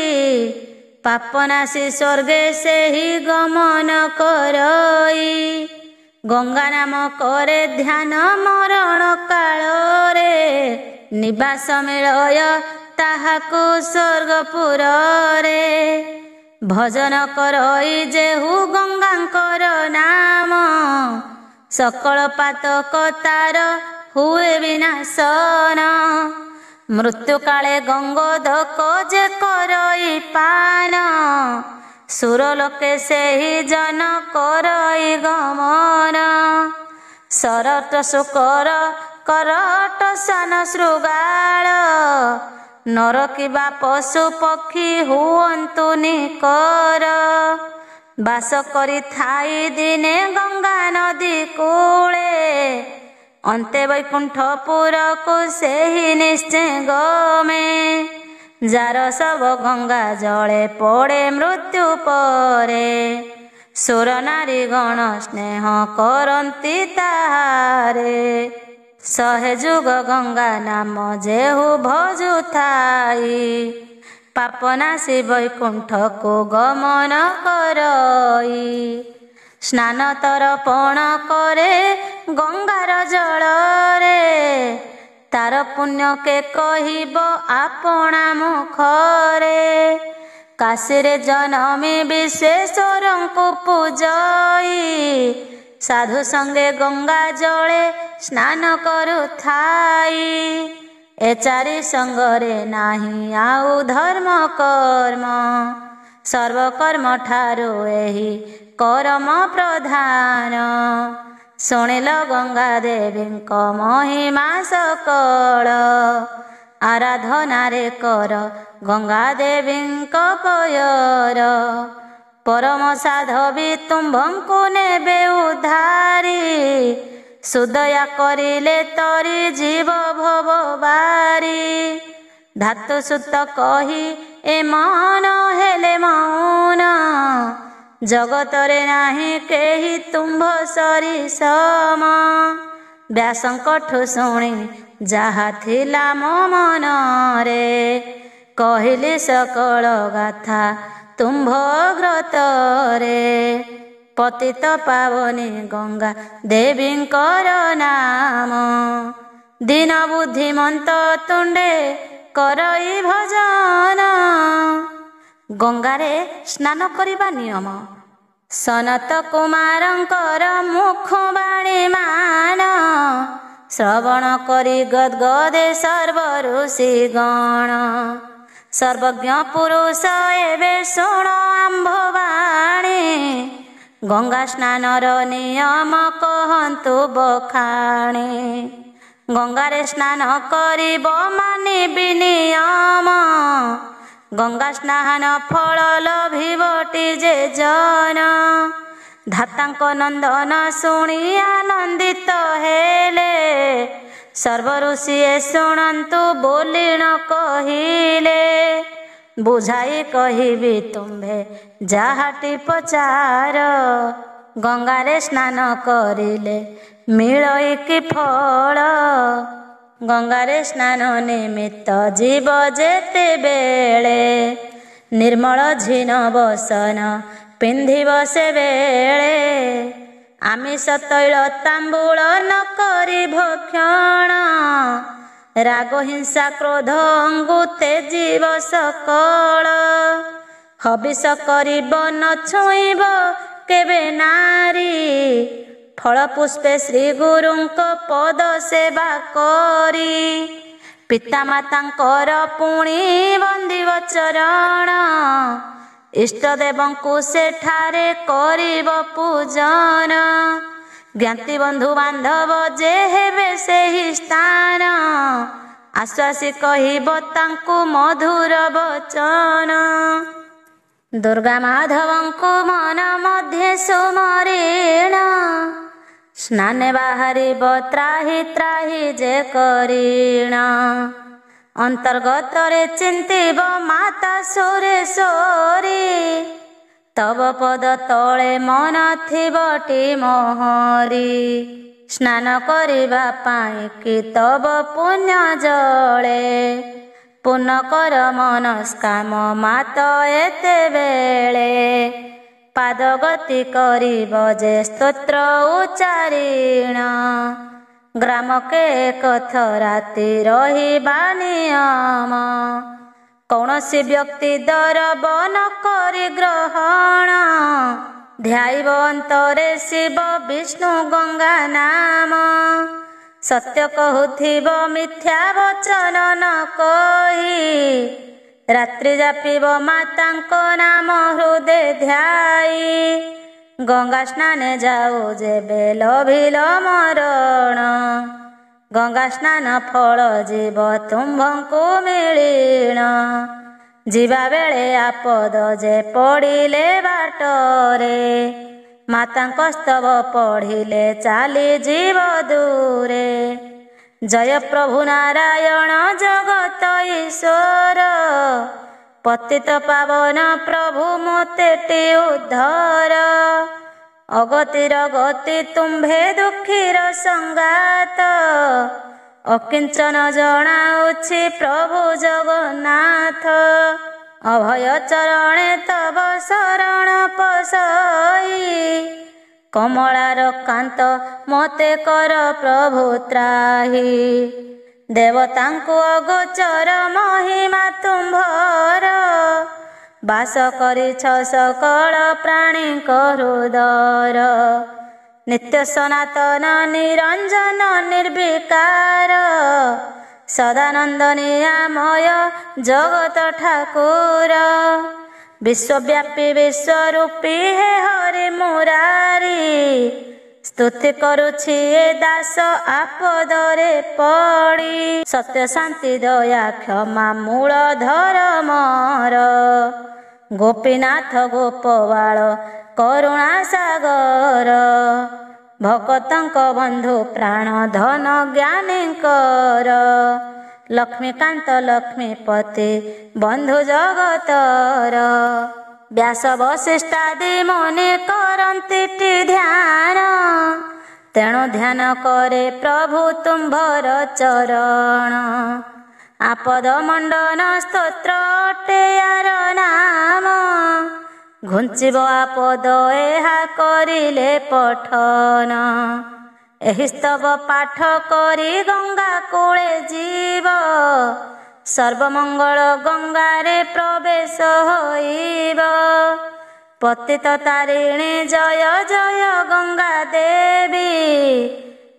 ପାପନାଶୀ ସ୍ୱର୍ଗେ ସେହି ଗମନ କରଇ। ଗଙ୍ଗା ନାମ କରେ ଧ୍ୟାନ ମରଣ କାଳରେ। ନିବାସ ମିଳୟ ତାହାକୁ ସ୍ୱର୍ଗପୁରରେ। ଭଜନ କରଇ ଯେହୁ ଗଙ୍ଗାଙ୍କର ନାମ। ସକଳ ପାତକ ତାର ହୁଏ ବିନାଶନ। ମୃତ୍ୟୁ କାଳେ ଗଙ୍ଗୋଦକ ଯେ କରଇ ପାନ। ସୁରଲୋକେ ସେହି ଜନ କରଇ ଗମନ। ସରଟ ଶୁକର କରଟ ସନ ଶୃଗାଳ। ନର କିବା ପଶୁ ପକ୍ଷୀ ହୁଅନ୍ତୁ ନିକର। ବାସ କରିଥାଇ ଦିନେ ଗଙ୍ଗା ନଦୀ କୂଳେ। ଅନ୍ତେ ବୈକୁଣ୍ଠପୁରକୁ ସେହି ନିଶ୍ଚେ ଗମେ। ଯାର ଶବ ଗଙ୍ଗା ଜଳେ ପଡ଼େ ମୃତ୍ୟୁ ପରେ। ସୁର ନାରୀ ଗଣ ସ୍ନେହ କରନ୍ତି ତାହାରେ। ଶହେ ଯୁଗ ଗଙ୍ଗା ନାମ ଯେହୁ ଭଜୁଥାଇ, ପାପ ନାଶୀ ବୈକୁଣ୍ଠକୁ ଗମନ କରଇ। ସ୍ନାନ ତର୍ପଣ କରେ ଗଙ୍ଗାର ଜଳରେ, ତାର ପୁଣ୍ୟ କେ କହିବ ଆପଣା ମୁଖରେ। କାଶୀରେ ଜନମି ବିଶ୍ୱେଶ୍ୱରଙ୍କୁ ପୂଜଇ, ସାଧୁ ସଙ୍ଗେ ଗଙ୍ଗା ଜଳେ ସ୍ନାନ କରୁଥାଇ। ଏ ଚାରି ସଙ୍ଗରେ ନାହିଁ ଆଉ ଧର୍ମ କର୍ମ, ସର୍ବକର୍ମ ଠାରୁ ଏହି କରମ ପ୍ରଧାନ। ଶୁଣିଲ ଗଙ୍ଗା ଦେବୀଙ୍କ ମହିମା ସକଳ, ଆରାଧନାରେ କର ଗଙ୍ଗା ଦେବୀଙ୍କ ପୟର। ପରମ ସାଧବୀ ତୁମ୍ଭଙ୍କୁ ନେବେ ଉଦ୍ଧାରି, ସୁଦୟା କରିଲେ ତରି ଯିବ ଭବ ବାରି। ଧାତୁ ସୁତ କହି ଏ ମନ ହେଲେ ମୌନ, ଜଗତରେ ନାହିଁ କେହି ତୁମ୍ଭ ସରି ସମ। ବ୍ୟାସଙ୍କଠୁ ଶୁଣି ଯାହା ଥିଲା ମୋ ମନରେ, କହିଲି ସକଳ ଗାଥା ତୁମ୍ଭ ଗ୍ରତରେ। ପତିତ ପାବନୀ ଗଙ୍ଗା ଦେବୀଙ୍କର ନାମ, ଦୀନ ବୁଦ୍ଧିମନ୍ତ ତୁଣ୍ଡେ କରଇ ଭଜନ। ଗଙ୍ଗାରେ ସ୍ନାନ କରିବା ନିୟମ। ସନତ କୁମାରଙ୍କର ମୁଖବାଣୀ ମାନ, ଶ୍ରବଣ କରି ଗଦ୍ଗଦେ ସର୍ବ ଋଷି ଗଣ। ସର୍ବଜ୍ଞ ପୁରୁଷ ଏବେ ଶୁଣ ଆମ୍ଭବାଣୀ, ଗଙ୍ଗା ସ୍ନାନର ନିୟମ କହନ୍ତୁ ବଖାଣି। ଗଙ୍ଗାରେ ସ୍ନାନ କରିବ ମାନିବି ନିୟମ, ଗଙ୍ଗା ସ୍ନାନ ଫଳ ଲଭିବଟି ଯେ ଜନ। ଧାତାଙ୍କ ନନ୍ଦନ ଶୁଣି ଆନନ୍ଦିତ ହେଲେ, ସର୍ବ ଋଷି ଏ ଶୁଣନ୍ତୁ ବୋଲି ନ କହିଲେ। ବୁଝାଇ କହିବି ତୁମ୍ଭେ ଯାହାଟି ପଚାର, ଗଙ୍ଗାରେ ସ୍ନାନ କରିଲେ ମିଳଇ କି ଫଳ। ଗଙ୍ଗାରେ ସ୍ନାନ ନିମିତ୍ତ ଯିବ ଯେତେବେଳେ, ନିର୍ମଳ ଝିନ ବସନ ପିନ୍ଧିବ ସେବେଳେ। ଆମିଷ ତୈଳ ତାମ୍ବୁଳ ନ କରି ଭକ୍ଷଣ, ରାଗ ହିଂସା କ୍ରୋଧ ଅଙ୍ଗୁ ତେଜିବ ସକଳ। ହବିଷ କରିବ ନ ଛୁଇଁବ କେବେ ନାରୀ, ଫଳ ପୁଷ୍ପେ ଶ୍ରୀ ଗୁରୁଙ୍କ ପଦ ସେବା କରି। ପିତାମାତାଙ୍କର ପୁଣି ବନ୍ଦିବ ଚରଣ, ଇଷ୍ଟ ଦେବଙ୍କୁ ସେଠାରେ କରିବ ପୂଜନ। ଜ୍ଞାତି ବନ୍ଧୁ ବାନ୍ଧବ ଯେ ହେବେ ସେହି ସ୍ଥାନ, ଆଶ୍ୱାସୀ କହିବ ତାଙ୍କୁ ମଧୁର ବଚନ। ଦୁର୍ଗା ମାଧବଙ୍କୁ ମନ ମଧ୍ୟେ ସୁମରିଣ, ସ୍ନାନେ ବାହାରିବ ତ୍ରାହି ତ୍ରାହି ଯେ କରିଣ। ଅନ୍ତର୍ଗତରେ ଚିନ୍ତିବ ମାତା ସୁରେଶ୍ୱରୀ, ତବ ପଦ ତଳେ ମନ ଥିବଟି ମୋହରି। ସ୍ନାନ କରିବା ପାଇଁ କି ତବ ପୁଣ୍ୟ ଜଳେ, ପୂର୍ଣ୍ଣ କର ମନସ୍କାମ ମାତ ଏତେବେଳେ। ପାଦ ଗତି କରିବ ଯେ ସ୍ତୋତ୍ର ଉଚ୍ଚାରିଣ, ଗ୍ରାମକେ ଏକ ରାତି ରହିବା ନିୟମ। କୌଣସି ବ୍ୟକ୍ତି ଦରବ ନ କରି ଗ୍ରହଣ, ଧ୍ୟାଇବ ଅନ୍ତରେ ଶିବ ବିଷ୍ଣୁ ଗଙ୍ଗା ନାମ। ସତ୍ୟ କହୁଥିବ ମିଥ୍ୟା ବଚନ ନ କହି, ରାତ୍ରି ଯାପିବ ମାତାଙ୍କ ନାମ ହୃଦେ ଧ୍ୟାଇ। ଗଙ୍ଗା ସ୍ନାନେ ଯାଉ ଯେବେ ଲଭିଲ ମରଣ, ଗଙ୍ଗା ସ୍ନାନ ଫଳ ଯିବ ତୁମ୍ଭଙ୍କୁ ମିଳିଣ। ଯିବା ବେଳେ ଆପଦ ଯେ ପଡ଼ିଲେ ବାଟରେ, ମାତାଙ୍କ ସ୍ତବ ପଢ଼ିଲେ ଚାଲିଯିବ ଦୂରେ। ଜୟ ପ୍ରଭୁ ନାରାୟଣ ଜଗତ ଈଶ୍ୱର, ପତିତ ପାବନ ପ୍ରଭୁ ମୋତେଟି ଉଦ୍ଧାର। ଅଗତିର ଗତି ତୁମ୍ଭେ ଦୁଃଖୀର ସଂଗାତ। ଅକିଞ୍ଚନ ଜଣାଉଛି ପ୍ରଭୁ ଜଗନ୍ନାଥ। ଅଭୟ ଚରଣେ ତବ ଶରଣ ପଶଇ। କମଳାର କାନ୍ତ ମୋତେ କର ପ୍ରଭୁ ତ୍ରାହି। ଦେବତାଙ୍କୁ ଅଗୋଚର ମହିମା ତୁମ୍ଭର। ବାସ କରିଛ ସକଳ ପ୍ରାଣୀଙ୍କ ହୃଦର। ନିତ୍ୟ ସନାତନ ନିରଞ୍ଜନ ନିର୍ବିକାର। ସଦାନନ୍ଦ ନିୟାମୟ ଜଗତ ଠାକୁର। ବିଶ୍ୱବ୍ୟାପୀ ବିଶ୍ୱରୂପୀ ହେ ହରି ମୁରାରୀ। ସ୍ତୁତି କରୁଛି ଏ ଦାସ ଆପଦରେ ପଡ଼ି। ସତ୍ୟ ଶାନ୍ତି ଦୟା କ୍ଷମା ମୂଳ ଧର୍ମର। ଗୋପୀନାଥ ଗୋପବାଳ କରୁଣା ସାଗର। ଭକତଙ୍କ ବନ୍ଧୁ ପ୍ରାଣ ଧନ ଜ୍ଞାନୀଙ୍କର। ଲକ୍ଷ୍ମୀକାନ୍ତ ଲକ୍ଷ୍ମୀପତି ବନ୍ଧୁ ଜଗତର। ବ୍ୟାସ ବଶିଷ୍ଠାଦି ମୁନି କରନ୍ତିଟି ଧ୍ୟାନ। ତେଣୁ ଧ୍ୟାନ କରେ ପ୍ରଭୁ ତୁମ୍ଭର ଚରଣ। ଆପଦ ମଣ୍ଡନ ସ୍ତୋତ୍ର ଅଟେ ୟାର ନାମ। ଘୁଞ୍ଚିବ ଆପଦ ଏହା କରିଲେ ପଠନ। ଏହି ସ୍ତବ ପାଠ କରି ଗଙ୍ଗା କୂଳେ ଯିବ। ସର୍ବମଙ୍ଗଳ ଗଙ୍ଗାରେ ପ୍ରବେଶ ହୋଇବ। ପତିତ ତାରିଣୀ ଜୟ ଜୟ ଗଙ୍ଗା ଦେବୀ।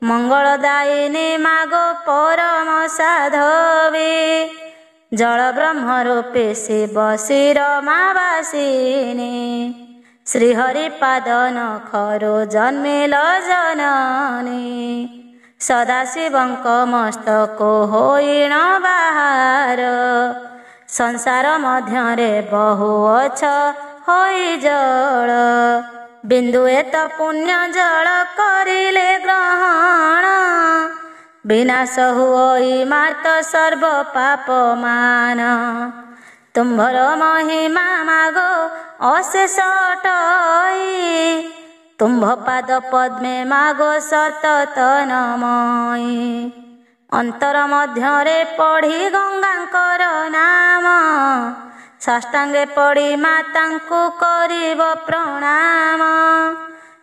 ମଙ୍ଗଳଦାୟିନୀ ମାଗ ପରମ ସାଧବୀ। ଜଳ ବ୍ରହ୍ମ ରୂପୀ ଶିବ ଶିରମାବାସିନୀ। ଶ୍ରୀହରି ପାଦ ନଖରୁ ଜନ୍ମିଲ ଜନନୀ। ସଦାଶିବଙ୍କ ମସ୍ତକ ହୋଇଣ ବାହାର। ସଂସାର ମଧ୍ୟରେ ବହୁ ଅଛ ହୋଇ ଜଳ। ବିନ୍ଦୁଏ ତ ପୁଣ୍ୟ ଜଳ କରିଲେ ଗ୍ରହଣ। ବିନାଶ ହୁଇ ମାତ ସର୍ବ ପାପ ମାନ। ତୁମ୍ଭର ମହିମା ମାଗ ଅଶେଷ ଅଟଇ। ତୁମ୍ଭ ପାଦ ପଦ୍ମେ ମାଗ ସତତ ନମଇ। ଅନ୍ତର ମଧ୍ୟରେ ପଢ଼ି ଗଙ୍ଗାଙ୍କର ନାମ। ସାଷ୍ଟାଙ୍ଗେ ପଡ଼ି ମାତାଙ୍କୁ କରିବ ପ୍ରଣାମ।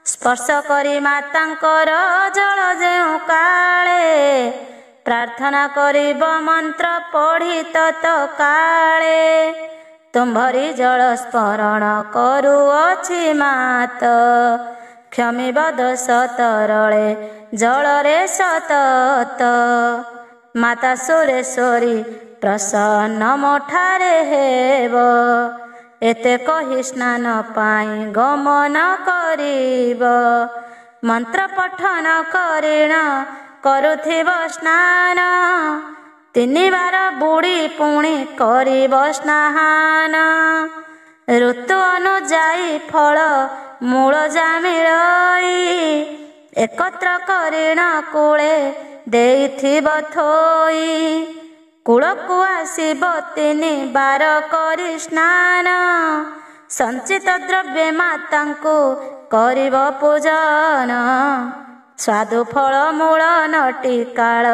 ସ୍ପର୍ଶ କରି ମାତାଙ୍କର ଜଳ ଯେଉଁ କାଳେ। ପ୍ରାର୍ଥନା କରିବ ମନ୍ତ୍ର ପଢ଼ି ତତ କାଳେ। ତୁମ୍ଭରି ଜଳ ସ୍ମରଣ କରୁଅଛି ମାତ। କ୍ଷମିବ ଦୋଷ ତରଳେ ଜଳରେ ସତତ। ମାତା ସୁରେଶ୍ୱରୀ ପ୍ରସନ୍ନ ମୋଠାରେ ହେବ। ଏତେ କହି ସ୍ନାନ ପାଇଁ ଗମନ କରିବ। ମନ୍ତ୍ର ପଠନ କରିଣ କରୁଥିବ ସ୍ନାନ। ତିନିବାର ବୁଡ଼ି ପୁଣି କରିବ ସ୍ନାନ। ଋତୁ ଅନୁଯାୟୀ ଫଳ ମୂଳ ଜାମିଳଇ। ଏକତ୍ର କରିଣ କୂଳେ ଦେଇଥିବ ଥୋଇ। କୂଳକୁ ଆସିବ ତିନିବାର କରି ସ୍ନାନ। ସଞ୍ଚିତ ଦ୍ରବ୍ୟ ମାତାଙ୍କୁ କରିବ ପୂଜନ। ସ୍ୱାଦୁ ଫଳ ମୂଳ ନଟିକାଳ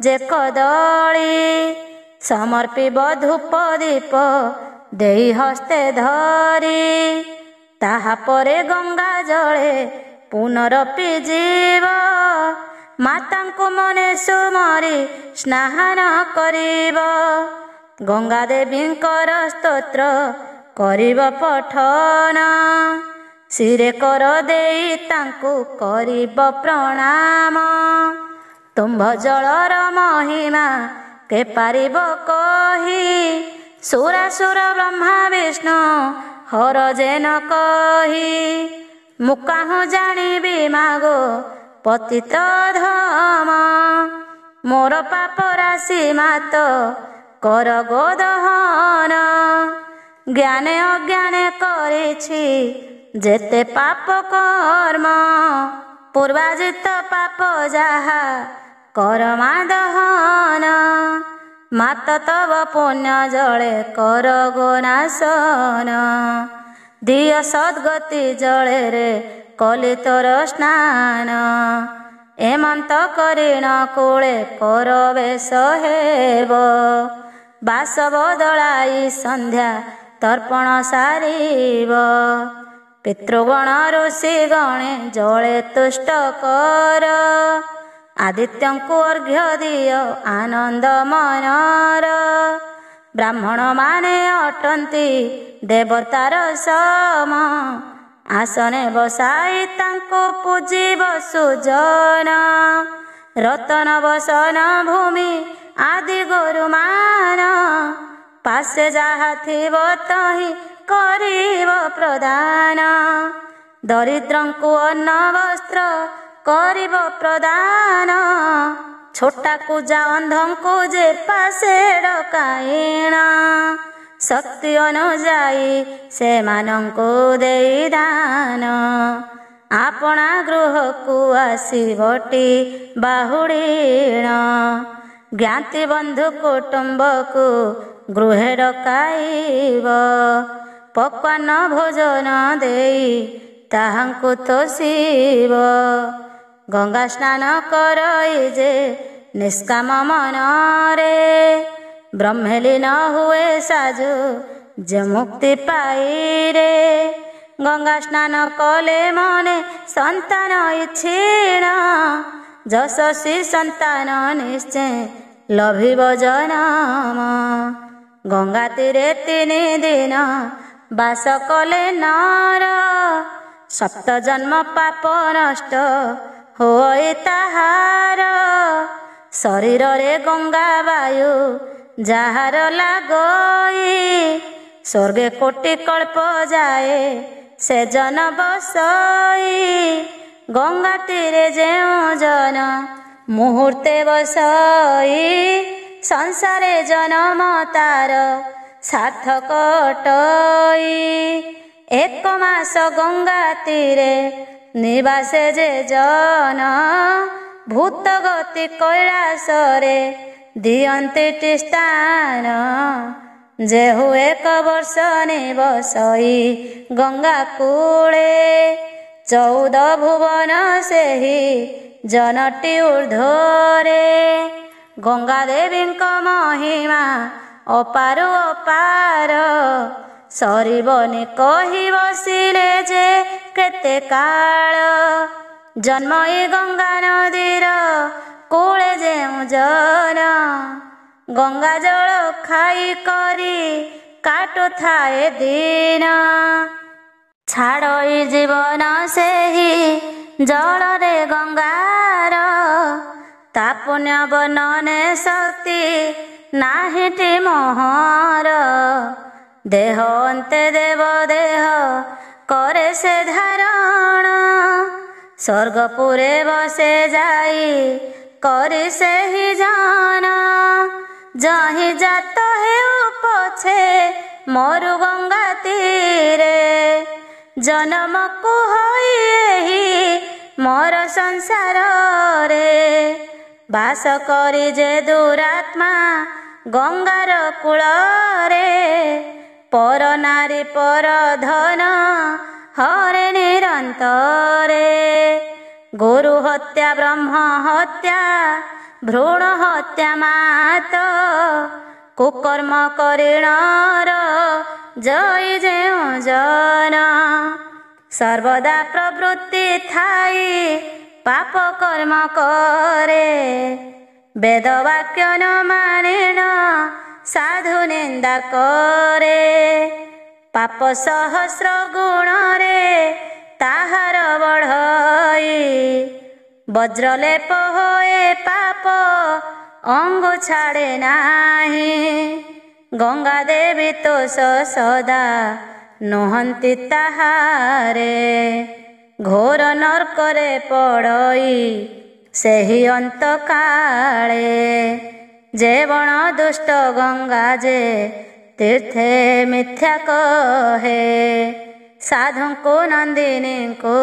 ଯେ କଦଳୀ। ସମର୍ପିବ ଧୂପ ଦୀପ ଦେଇ ହସ୍ତେ ଧରି। ତାହାପରେ ଗଙ୍ଗା ଜଳେ ପୁନରପି ଯିବ। ମାତାଙ୍କୁ ମନେ ସୁମରି ସ୍ନାନ କରିବ। ଗଙ୍ଗା ଦେବୀଙ୍କର ସ୍ତୋତ୍ର କରିବ ପଠନ। ଶିରେ କର ଦେଇ ତାଙ୍କୁ କରିବ ପ୍ରଣାମ। ତୁମ୍ଭ ଜଳର ମହିମା କେ ପାରିବ କହି। ସୁରାସୁର ବ୍ରହ୍ମା ବିଷ୍ଣୁ ହର ଯେନ କହି। ମୁଁ କାହୁଁ ଜାଣିବି ମାଗୋ ପତିତ ଧମ। ମୋର ପାପ ରାଶି ମାତ କର ଗୋ ଦହନ। ଜ୍ଞାନେ ଅଜ୍ଞାନେ କରିଛି ଯେତେ ପାପ କର୍ମ। ପୂର୍ବାଜିତ ପାପ ଯାହା କର ମା ଦହନ। ମାତ ତବ ପୁଣ୍ୟ ଜଳେ କର ଗୋ ନାଶନ। ଦିଅ ସଦ୍ଗତି ଜଳରେ କଲି ତୋର ସ୍ନାନ। ଏମନ୍ତ କରିଣ କୂଳେ କର ବେଶ ହେବ। ବାସ ବଦଳାଇ ସନ୍ଧ୍ୟା ତର୍ପଣ ସାରିବ। ପିତୃଗଣ ଋଷି ଗଣେ ଜଳେ ତୁଷ୍ଟ କର। ଆଦିତ୍ୟଙ୍କୁ ଅର୍ଘ୍ୟ ଦିଅ ଆନନ୍ଦ ମନର। ବ୍ରାହ୍ମଣ ମାନେ ଅଟନ୍ତି ଦେବତାର ସମ। ଆସନେ ବସାଇ ତାଙ୍କୁ ପୂଜିବ ସୁଜନ। ରତନ ବସନ ଭୂମି ଆଦି ଗୁରୁମାନ। ପାଶେ ଯାହା ଥିବ ତହିଁ କରିବ ପ୍ରଦାନ। ଦରିଦ୍ରଙ୍କୁ ଅନ୍ନ ବସ୍ତ୍ର କରିବ ପ୍ରଦାନ। ଛୋଟା କୁଜା ଅନ୍ଧଙ୍କୁ ଯେ ପାଶେ ଡକାଇଣ। ଶକ୍ତି ଅନୁଯାୟୀ ସେମାନଙ୍କୁ ଦେଇ ଦାନ। ଆପଣା ଗୃହକୁ ଆସିବଟି ବାହୁଡ଼ିଣ। ଜ୍ଞାତି ବନ୍ଧୁ କୁଟୁମ୍ବକୁ ଗୃହେ ଡକାଇବ। ପକ୍ୱାନ୍ନ ଭୋଜନ ଦେଇ ତାହାଙ୍କୁ ତୋଷିବ। ଗଙ୍ଗା ସ୍ନାନ କରଇ ଯେ ନିଷ୍କାମ ମନରେ। ବ୍ରହ୍ମଲୀନ ହୁଏ ସାଜୁ ଯେ ମୁକ୍ତି ପାଇରେ। ଗଙ୍ଗା ସ୍ନାନ କଲେ ମନେ ସନ୍ତାନ ଇଚ୍ଛିଣ। ଯଶସ୍ୱୀ ସନ୍ତାନ ନିଶ୍ଚୟ ଲଭିବ ଜନମ। ଗଙ୍ଗା ତୀରେ 3 ଦିନ ବାସ କଲେ ନର। ସପ୍ତ ଜନ୍ମ ପାପ ନଷ୍ଟ ହୋଇ ତାହାର। ଶରୀରରେ ଗଙ୍ଗା ବାୟୁ ଯାହାର ଲାଗଇ। ସ୍ୱର୍ଗେ କୋଟି କଳ୍ପ ଯାଏ ସେ ଜନ ବସଇ। ଗଙ୍ଗା ତୀରେ ଯେଉଁ ଜନ ମୁହୂର୍ତ୍ତେ ବସଇ। ସଂସାରେ ଜନମ ତାର ସାର୍ଥକ ଅଟଇ। 1 ମାସ ଗଙ୍ଗା ତୀରେ ନିବାସେ ଯେ ଜନ। ଭୂତ ଗତି କୈଳାସରେ ଦିଅନ୍ତି ସ୍ଥାନ। ଯେହୁ 1 ବର୍ଷ ନିବସଇ ଗଙ୍ଗା କୂଳେ। 14 ଭୁବନ ସେହି ଜନଟି ଊର୍ଦ୍ଧ୍ୱରେ। ଗଙ୍ଗା ଦେବୀଙ୍କ ମହିମା ଅପାରୁ ଅପାର। ସରିବନି କହି ବସିଲେ ଯେ କେତେ କାଳ। ଜନ୍ମ ଏ ଗଙ୍ଗା ନଦୀର କୂଳେ ଯେଉଁ ଜନ। ଗଙ୍ଗା ଜଳ ଖାଇ କରି କାଟୁଥାଏ ଦିନ। ଛାଡ଼ଇ ଜୀବନ ସେହି ଜଳରେ ଗଙ୍ଗାର। ତା ପୁଣ୍ୟ ବର୍ଣ୍ଣନେ ଶକ୍ତି ନାହିଁଟି ମୋହର। ଦେହ ଅନ୍ତେ ଦେବ ଦେହ କରେ ସେ ଧାରଣ। ସ୍ୱର୍ଗପୁରେ ବସେ ଯାଇ କରି ସେହି ଜନ। ଯହିଁ ଜାତ ହେଉ ପଛେ ମରୁ ଗଙ୍ଗା ତୀରେ। ଜନମକୁ ହୋଇ ଏହି ମୋର ସଂସାରରେ। ବାସ କରି ଯେ ଦୁରାତ୍ମା ଗଙ୍ଗାର କୂଳରେ। ପର ନାରୀ ପର ଧନ ହରେ ନିରନ୍ତରେ। ଗୁରୁ ହତ୍ୟା ବ୍ରହ୍ମ ହତ୍ୟା ଭ୍ରୂଣ ହତ୍ୟା ମାତ। କୁକର୍ମ କରିଣର ଜୟ ଯେଉଁ ଜନ। ସର୍ବଦା ପ୍ରବୃତ୍ତି ଥାଇ ପାପ କର୍ମ କରେ। ବେଦ ବାକ୍ୟ ନ ମାନିଣ ସାଧୁ ନିନ୍ଦା କରେ। ପାପ ସହସ୍ର ଗୁଣରେ ତାହାର ବଢ଼ଇ। ବଜ୍ରଲେପ ହୋଏ ପାପ ଅଙ୍ଗୁ ଛାଡ଼େ ନାହିଁ। ଗଙ୍ଗା ଦେବୀ ତୋଷ ସଦା ନୁହନ୍ତି ତାହାରେ। ଘୋର ନର୍କରେ ପଡ଼ଇ ସେହି ଅନ୍ତକାଳେ। ଯେ ବଣ ଦୁଷ୍ଟ ଗଙ୍ଗା ଯେ ତୀର୍ଥେ ମିଥ୍ୟା କହେ। ସାଧୁଙ୍କୁ ନନ୍ଦିନୀଙ୍କୁ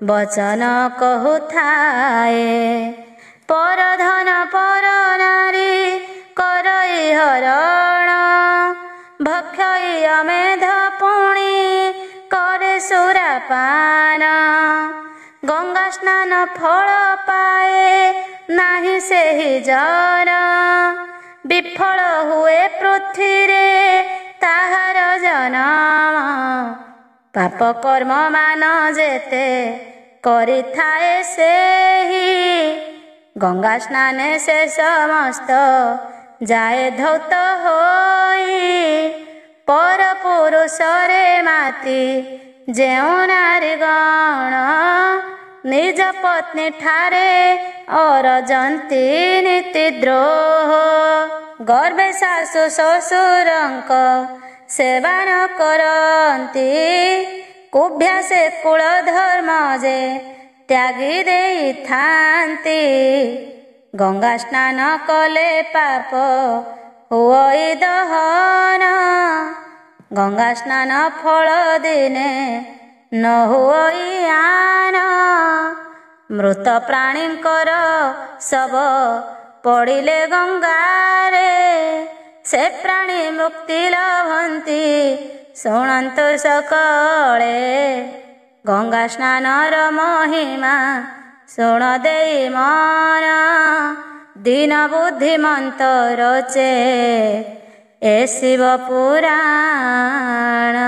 ବଚନ କହୁଥାଏ। ପର ଧନ ପର ନାରୀ କର ଭକ୍ଷଇ ହରଣ ଭକ୍ଷଇ ଅମେଧ ପୁଣି କରେ ସୁରାପାନ ଗଙ୍ଗା ସ୍ନାନ ଫଳ ପାଏ ନାହିଁ ସେହି ଜନ ବିଫଳ ହୁଏ ପୃଥ୍ୱୀରେ ତାହାର ଜନମ ପାପ କର୍ମ ମାନ ଯେତେ କରିଥାଏ ସେହି ଗଙ୍ଗା ସ୍ନାନେ ସେ ସମସ୍ତ ଯାଏ ଧୌତ ହୋଇ ପର ପୁରୁଷରେ ମାତି ଯେଉଁ ନାରୀ ଗଣ ନିଜ ପତ୍ନୀ ଠାରେ ଅରଜନ୍ତି ନୀତି ଦ୍ରୋହ ଗର୍ଭେ ଶାଶୁ ଶ୍ୱଶୁରଙ୍କ ସେବା ନ କରନ୍ତି କୁଭ୍ୟା ସେ କୁଳ ଧର୍ମ ଯେ ତ୍ୟାଗି ଦେଇଥାନ୍ତି ଗଙ୍ଗା ସ୍ନାନ କଲେ ପାପ ହୁଅଇ ଦହନ ଗଙ୍ଗା ସ୍ନାନ ଫଳ ଦିନେ ନ ହୁଅଇ ଆନ ମୃତ ପ୍ରାଣୀଙ୍କର ଶବ ପଡ଼ିଲେ ଗଙ୍ଗାରେ ସେ ପ୍ରାଣୀ ମୁକ୍ତି ଲଭନ୍ତି ଶୁଣନ୍ତୁ ସକଳେ ଗଙ୍ଗା ସ୍ନାନର ମହିମା ଶୁଣ ଦେଇ ମନ ଦୀନ ବୁଦ୍ଧିମନ୍ତ ରଚେ ଏ ଶିବ ପୁରାଣ।